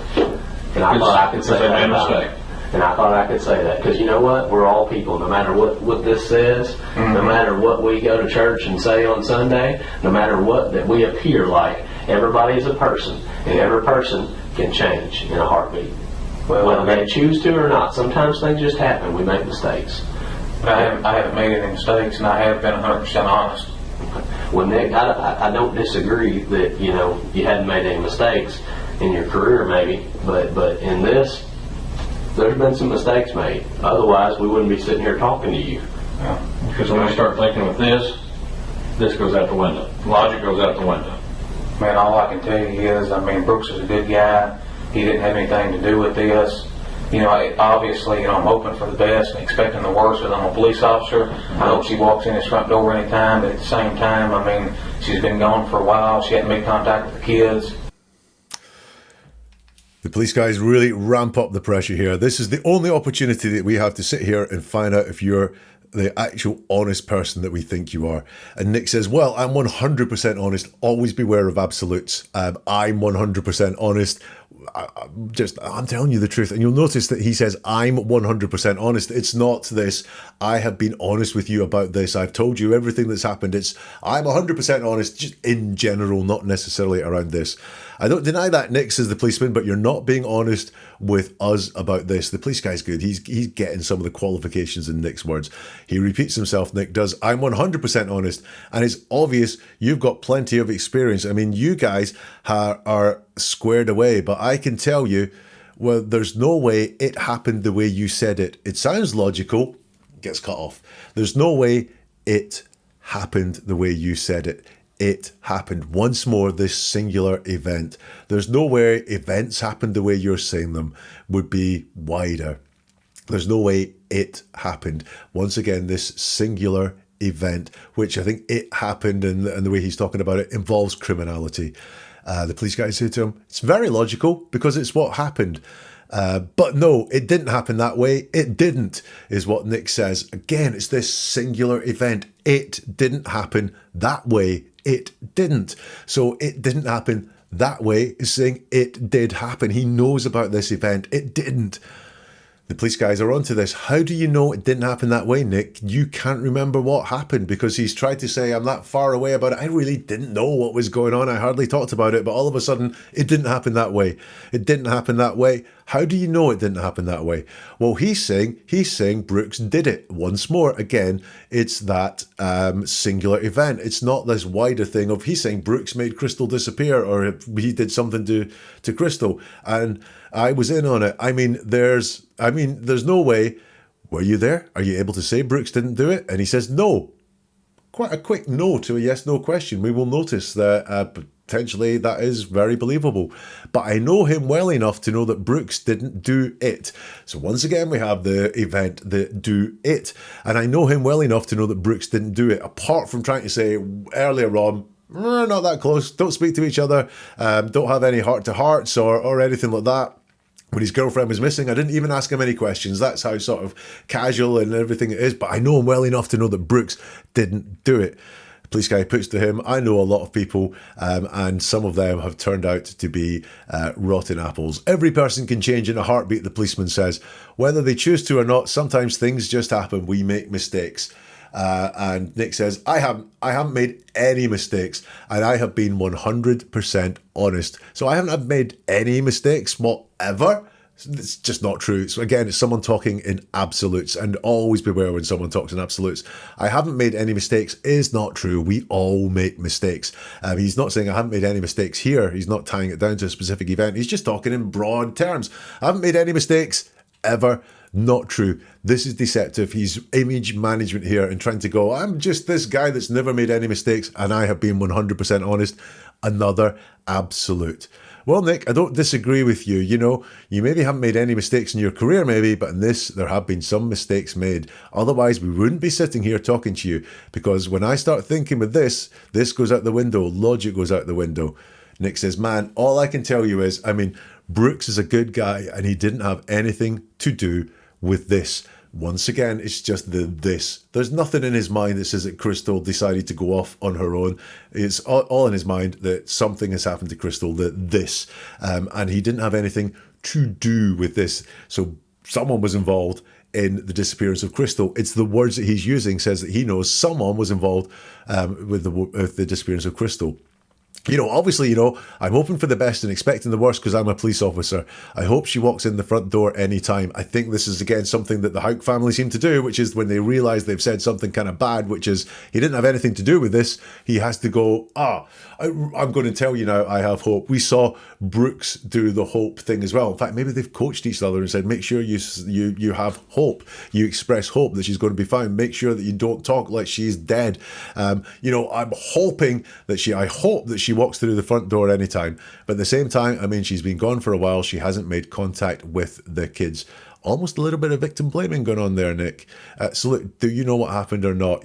And I thought I could say that about it. And I thought I could say that. Because you know what? We're all people. No matter what this says, no matter what we go to church and say on Sunday, no matter what that we appear like, everybody is a person. And every person can change in a heartbeat. Well, Whether they choose to or not. Sometimes things just happen. We make mistakes. I haven't made any mistakes, and I have been 100% honest. Well, Nick, I don't disagree that, you know, you hadn't made any mistakes in your career maybe, but in this, there's been some mistakes made. Otherwise, we wouldn't be sitting here talking to you. Yeah. Because when I start thinking with this goes out the window. Logic goes out the window. Man, all I can tell you is, I mean, Brooks is a good guy. He didn't have anything to do with this. You know, obviously, you know, I'm hoping for the best and expecting the worst, because I'm a police officer. I hope she walks in his front door anytime, but at the same time, I mean, she's been gone for a while. She hadn't made contact with the kids. The police guys really ramp up the pressure here. This is the only opportunity that we have to sit here and find out if you're the actual honest person that we think you are. And Nick says, well, I'm 100% honest. Always beware of absolutes. I'm 100% honest. I'm telling you the truth. And you'll notice that he says, I'm 100% honest. It's not this, I have been honest with you about this. I've told you everything that's happened. It's, I'm 100% honest, just in general, not necessarily around this. I don't deny that, Nick, says the policeman, but you're not being honest with us about this. The police guy's good. He's getting some of the qualifications in Nick's words. He repeats himself, Nick does. I'm 100% honest. And it's obvious you've got plenty of experience. I mean, you guys are squared away, but I can tell you, well, there's no way it happened the way you said it. It sounds logical, gets cut off. There's no way it happened the way you said it. It happened. Once more, this singular event. There's no way events happened the way you're saying them would be wider. There's no way it happened. Once again, this singular event, which I think it happened, and the way he's talking about it involves criminality. The police guy said to him, it's very logical because it's what happened. But no, it didn't happen that way. It didn't, is what Nick says. Again, it's this singular event. It didn't happen that way. It didn't. So it didn't happen that way is saying it did happen. He knows about this event. It didn't. The police guys are onto this. How do you know it didn't happen that way, Nick? You can't remember what happened because he's tried to say, I'm that far away about it. I really didn't know what was going on. I hardly talked about it, but all of a sudden it didn't happen that way. It didn't happen that way. How do you know it didn't happen that way? Well, he's saying Brooks did it. Once more, again, it's that singular event. It's not this wider thing of he's saying Brooks made Crystal disappear or he did something to Crystal. And I was in on it. I mean, there's no way. Were you there? Are you able to say Brooks didn't do it? And he says no. Quite a quick no to a yes/no question. We will notice that potentially that is very believable. But I know him well enough to know that Brooks didn't do it. So once again, we have the event, the do it. And I know him well enough to know that Brooks didn't do it. Apart from trying to say earlier on, not that close, don't speak to each other, don't have any heart-to-hearts or anything like that. When his girlfriend was missing, I didn't even ask him any questions. That's how sort of casual and everything it is. But I know him well enough to know that Brooks didn't do it. The police guy puts to him, I know a lot of people, and some of them have turned out to be rotten apples. Every person can change in a heartbeat, the policeman says. Whether they choose to or not, sometimes things just happen. We make mistakes. And Nick says, I haven't made any mistakes, and I have been 100% honest. So I haven't made any mistakes, whatever. It's just not true. So again, it's someone talking in absolutes, and always beware when someone talks in absolutes. I haven't made any mistakes is not true. We all make mistakes. He's not saying I haven't made any mistakes here. He's not tying it down to a specific event. He's just talking in broad terms. I haven't made any mistakes ever. Not true. This is deceptive. He's image management here and trying to go, I'm just this guy that's never made any mistakes and I have been 100% honest. Another absolute. Well, Nick, I don't disagree with you. You know, you maybe haven't made any mistakes in your career maybe, but in this, there have been some mistakes made. Otherwise, we wouldn't be sitting here talking to you, because when I start thinking with this goes out the window. Logic goes out the window. Nick says, man, all I can tell you is, Brooks is a good guy and he didn't have anything to do with this. Once again, it's just this. There's nothing in his mind that says that Crystal decided to go off on her own. It's all in his mind that something has happened to Crystal, and he didn't have anything to do with this. So someone was involved in the disappearance of Crystal. It's the words that he's using says that he knows someone was involved with the disappearance of Crystal. Obviously, I'm hoping for the best and expecting the worst because I'm a police officer. I hope she walks in the front door anytime. I think this is, again, something that the Houck family seem to do, which is when they realise they've said something kind of bad, which is, he didn't have anything to do with this, he has to go, I'm going to tell you now, I have hope. We saw Brooks do the hope thing as well. In fact, maybe they've coached each other and said, make sure you have hope. You express hope that she's going to be fine. Make sure that you don't talk like she's dead. I'm hoping that I hope that she walks through the front door anytime. But at the same time, she's been gone for a while. She hasn't made contact with the kids. Almost a little bit of victim blaming going on there, Nick. So look, do you know what happened or not?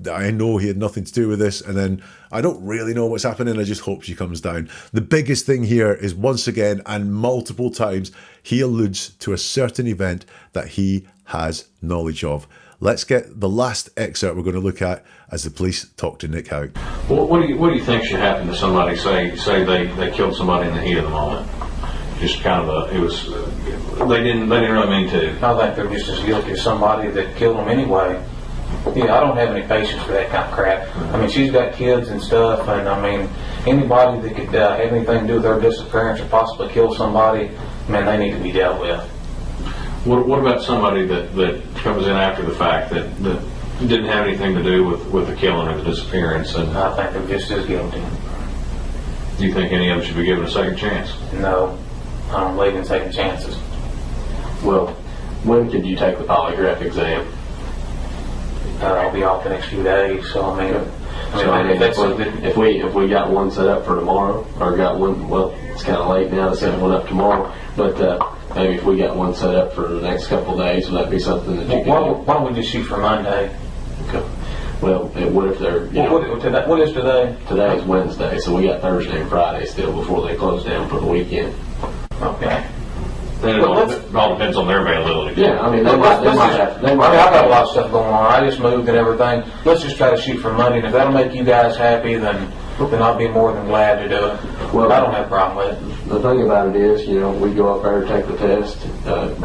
I know he had nothing to do with this, and then I don't really know what's happening. I just hope she comes down. The biggest thing here is, once again, and multiple times, he alludes to a certain event that he has knowledge of. Let's get the last excerpt we're going to look at as the police talk to Nick Houck. Well, what do you think should happen to somebody? Say they killed somebody in the heat of the moment. Just kind of they didn't really mean to. I think they're just as guilty as somebody that killed them anyway. I don't have any patience for that kind of crap. She's got kids and stuff, and anybody that could have anything to do with her disappearance or possibly kill somebody, they need to be dealt with. What about somebody that comes in after the fact that didn't have anything to do with the killing or the disappearance? And I think they're just as guilty. Do you think any of them should be given a second chance? No, I don't believe in second chances. Well, when could you take the polygraph exam? I'll be off the next few days, so if we got one set up for tomorrow, or got one, well, it's kind of late now to set one up tomorrow, but maybe if we got one set up for the next couple of days, would that be something that you could do? Why don't we just shoot for Monday? Okay. Well, what if they're, what is today? Today is Wednesday, so we got Thursday and Friday still before they close down for the weekend. Okay. Then it all depends on their availability. Yeah, they might have. I've got a lot of stuff going on. I just moved and everything. Let's just try to shoot for Monday, and if that'll make you guys happy, then I'll be more than glad to do it. Well, I don't have a problem with it. The thing about it is, we go up there and take the test.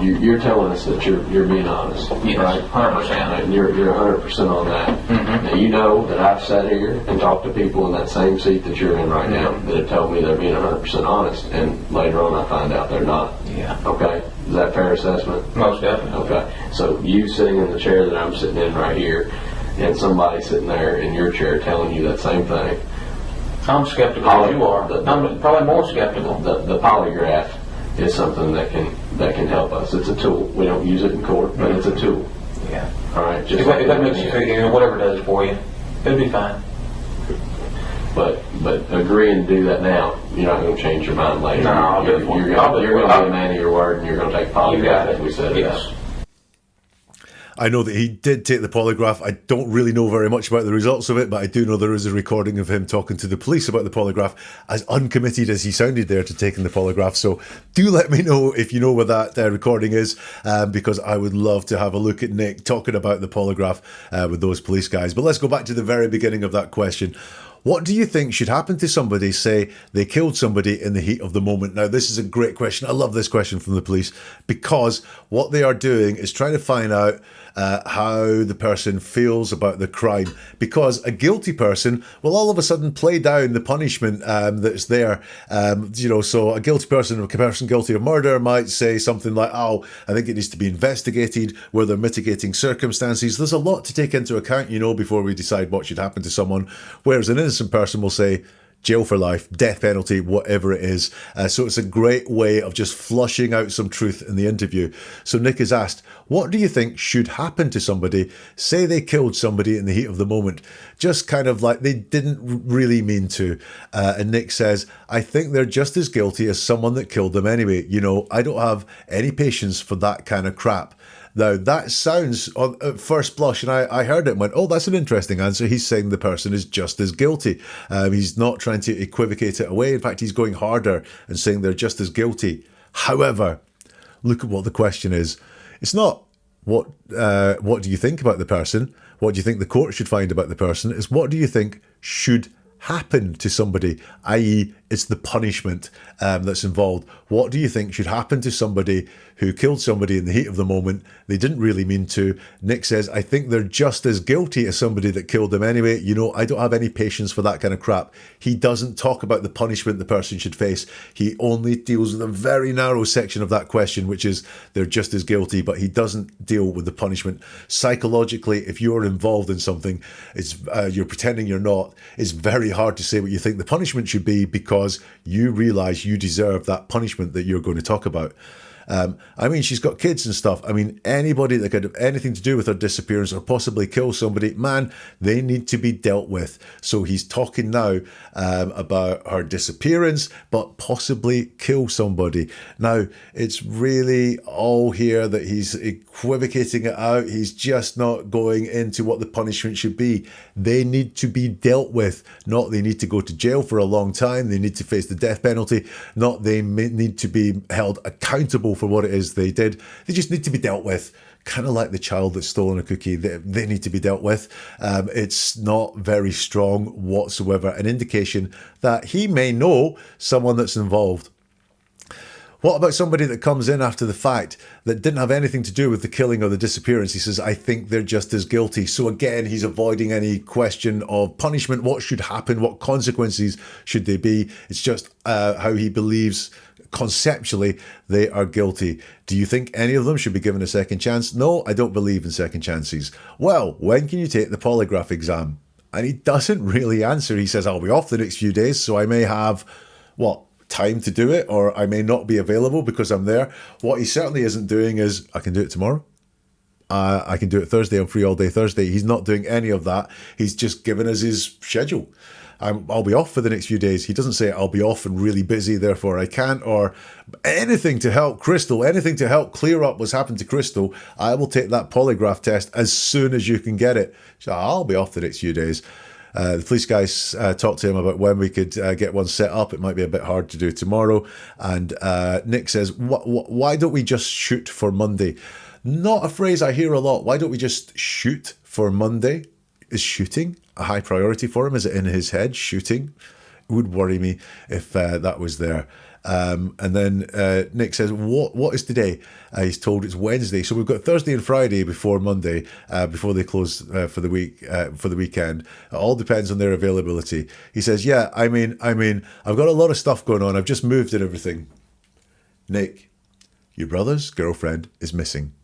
You're telling us that you're being honest, yes, right? 100%. And you're 100% on that. Mm-hmm. Now, you know that I've sat here and talked to people in that same seat that you're in right now that have told me they're being 100% honest, and later on I find out they're not. Yeah. Okay? Is that a fair assessment? Most definitely. Okay. So you sitting in the chair that I'm sitting in right here, and somebody sitting there in your chair telling you that same thing. I'm skeptical as you are. I'm probably more skeptical. The polygraph is something that can help us. It's a tool. We don't use it in court, but it's a tool. Yeah. All right. If that makes you feel, whatever it does for you, it'll be fine. But agreeing to do that now, you're not going to change your mind later. No, I'll do it for you. You're going to be a man of your word, and you're going to take the polygraph as we said. Yes. I know that he did take the polygraph. I don't really know very much about the results of it, but I do know there is a recording of him talking to the police about the polygraph, as uncommitted as he sounded there to taking the polygraph. So do let me know if you know where that recording is, because I would love to have a look at Nick talking about the polygraph with those police guys. But let's go back to the very beginning of that question. What do you think should happen to somebody, say they killed somebody in the heat of the moment? Now, this is a great question. I love this question from the police, because what they are doing is trying to find out how the person feels about the crime, because a guilty person will all of a sudden play down the punishment that's there. So a guilty person, or a person guilty of murder, might say something like, I think it needs to be investigated. Were there mitigating circumstances? There's a lot to take into account, before we decide what should happen to someone. Whereas an innocent person will say, jail for life, death penalty, whatever it is. So it's a great way of just flushing out some truth in the interview. So Nick is asked, what do you think should happen to somebody, say they killed somebody in the heat of the moment, just kind of like they didn't really mean to? And Nick says, I think they're just as guilty as someone that killed them anyway. I don't have any patience for that kind of crap. Now, that sounds, at first blush, and I heard it and went, that's an interesting answer. He's saying the person is just as guilty. He's not trying to equivocate it away. In fact, he's going harder and saying they're just as guilty. However, look at what the question is. It's not, what do you think about the person? What do you think the court should find about the person? Is what do you think should happen to somebody, i.e. it's the punishment that's involved. What do you think should happen to somebody who killed somebody in the heat of the moment? They didn't really mean to. Nick says, I think they're just as guilty as somebody that killed them anyway. You know, I don't have any patience for that kind of crap. He doesn't talk about the punishment the person should face. He only deals with a very narrow section of that question, which is they're just as guilty, but he doesn't deal with the punishment. Psychologically, if you're involved in something, it's you're pretending you're not, it's very hard to say what you think the punishment should be because you realize you deserve that punishment that you're going to talk about. I mean, she's got kids and stuff. I mean, anybody that could have anything to do with her disappearance or possibly kill somebody, man, they need to be dealt with. So he's talking now about her disappearance, but possibly kill somebody. Now, it's really all here that he's equivocating it out. He's just not going into what the punishment should be. They need to be dealt with, not they need to go to jail for a long time. They need to face the death penalty, not they need to be held accountable for what it is they did. They just need to be dealt with. Kind of like the child that's stolen a cookie. They need to be dealt with. It's not very strong whatsoever. An indication that he may know someone that's involved. What about somebody that comes in after the fact that didn't have anything to do with the killing or the disappearance? He says, I think they're just as guilty. So again, he's avoiding any question of punishment. What should happen? What consequences should they be? It's just how he believes conceptually they are guilty. Do you think any of them should be given a second chance? No, I don't believe in second chances. Well, when can you take the polygraph exam? And he doesn't really answer. He says, I'll be off the next few days, so I may have, time to do it, or I may not be available because I'm there. What he certainly isn't doing is, I can do it tomorrow. I can do it Thursday. I'm free all day Thursday. He's not doing any of that. He's just given us his schedule. I'll be off for the next few days. He doesn't say I'll be off and really busy, therefore I can't, or anything to help Crystal, anything to help clear up what's happened to Crystal. I will take that polygraph test as soon as you can get it. So I'll be off the next few days. The police guys talked to him about when we could get one set up. It might be a bit hard to do tomorrow. And Nick says, why don't we just shoot for Monday? Not a phrase I hear a lot. Why don't we just shoot for Monday? Is shooting a high priority for him? Is it in his head, shooting? It would worry me if that was there. And then Nick says, what is today? He's told it's Wednesday. So we've got Thursday and Friday before Monday, before they close for the weekend. It all depends on their availability. He says, yeah, I mean, I've got a lot of stuff going on. I've just moved and everything. Nick, your brother's girlfriend is missing.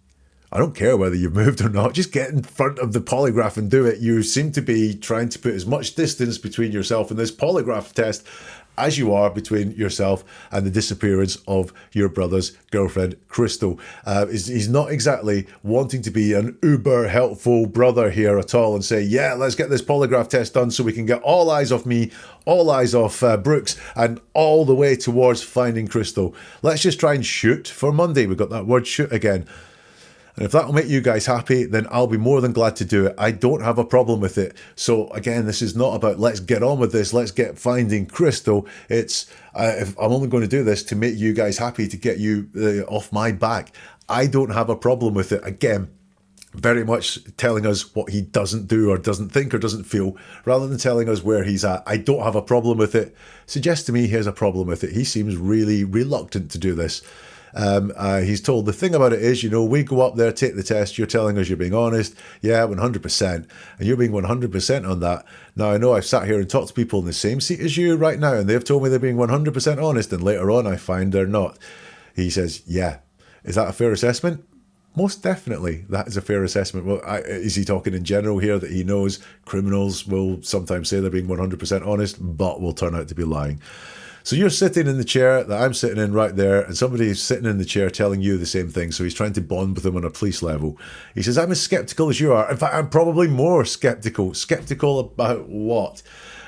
I don't care whether you've moved or not. Just get in front of the polygraph and do it. You seem to be trying to put as much distance between yourself and this polygraph test as you are between yourself and the disappearance of your brother's girlfriend, Crystal. He's not exactly wanting to be an uber helpful brother here at all and say, yeah, let's get this polygraph test done so we can get all eyes off me, all eyes off Brooks, and all the way towards finding Crystal. Let's just try and shoot for Monday. We've got that word shoot again. And if that'll make you guys happy, then I'll be more than glad to do it. I don't have a problem with it. So again, this is not about let's get on with this, let's get finding Crystal. It's if I'm only going to do this to make you guys happy, to get you off my back. I don't have a problem with it. Again, very much telling us what he doesn't do or doesn't think or doesn't feel, rather than telling us where he's at. I don't have a problem with it. Suggests to me he has a problem with it. He seems really reluctant to do this. He's told the thing about it is, we go up there, take the test, you're telling us you're being honest. Yeah, 100%. And you're being 100% on that. Now, I know I've sat here and talked to people in the same seat as you right now, and they've told me they're being 100% honest, and later on I find they're not. He says, yeah. Is that a fair assessment? Most definitely, that is a fair assessment. Well, is he talking in general here that he knows criminals will sometimes say they're being 100% honest, but will turn out to be lying? So you're sitting in the chair that I'm sitting in right there, and somebody is sitting in the chair telling you the same thing. So he's trying to bond with them on a police level. He says, I'm as skeptical as you are. In fact, I'm probably more skeptical. Skeptical about what?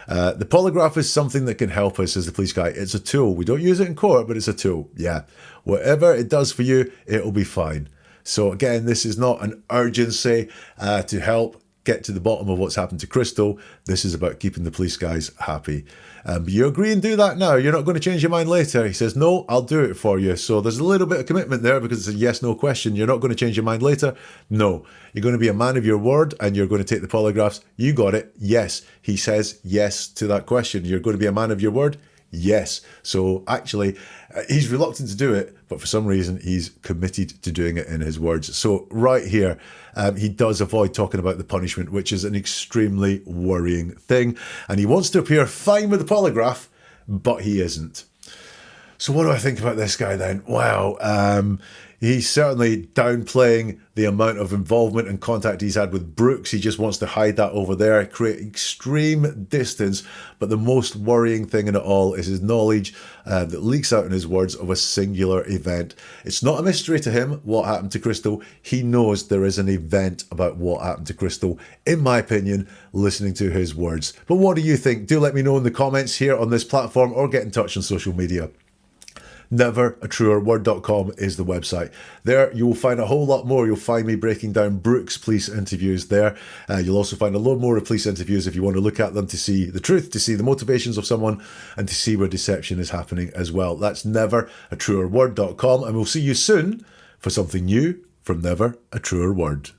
The polygraph is something that can help us, says the police guy. It's a tool. We don't use it in court, but it's a tool. Yeah. Whatever it does for you, it'll be fine. So again, this is not an urgency to help get to the bottom of what's happened to Crystal. This is about keeping the police guys happy. But you agree and do that now. You're not going to change your mind later. He says, no, I'll do it for you. So there's a little bit of commitment there because it's a yes-no question. You're not going to change your mind later. No. You're going to be a man of your word and you're going to take the polygraphs. You got it. Yes. He says yes to that question. You're going to be a man of your word. Yes. So actually, he's reluctant to do it, but for some reason, he's committed to doing it in his words. So right here, he does avoid talking about the punishment, which is an extremely worrying thing. And he wants to appear fine with the polygraph, but he isn't. So what do I think about this guy then? Wow. He's certainly downplaying the amount of involvement and contact he's had with Brooks. He just wants to hide that over there, create extreme distance. But the most worrying thing in it all is his knowledge that leaks out in his words of a singular event. It's not a mystery to him what happened to Crystal. He knows there is an event about what happened to Crystal, in my opinion, listening to his words. But what do you think? Do let me know in the comments here on this platform or get in touch on social media. Neveratruerword.com is the website. There you will find a whole lot more. You'll find me breaking down Brooks police interviews there. You'll also find a lot more of police interviews if you want to look at them to see the truth, to see the motivations of someone, and to see where deception is happening as well. That's neveratruerword.com, and we'll see you soon for something new from Never a Truer Word.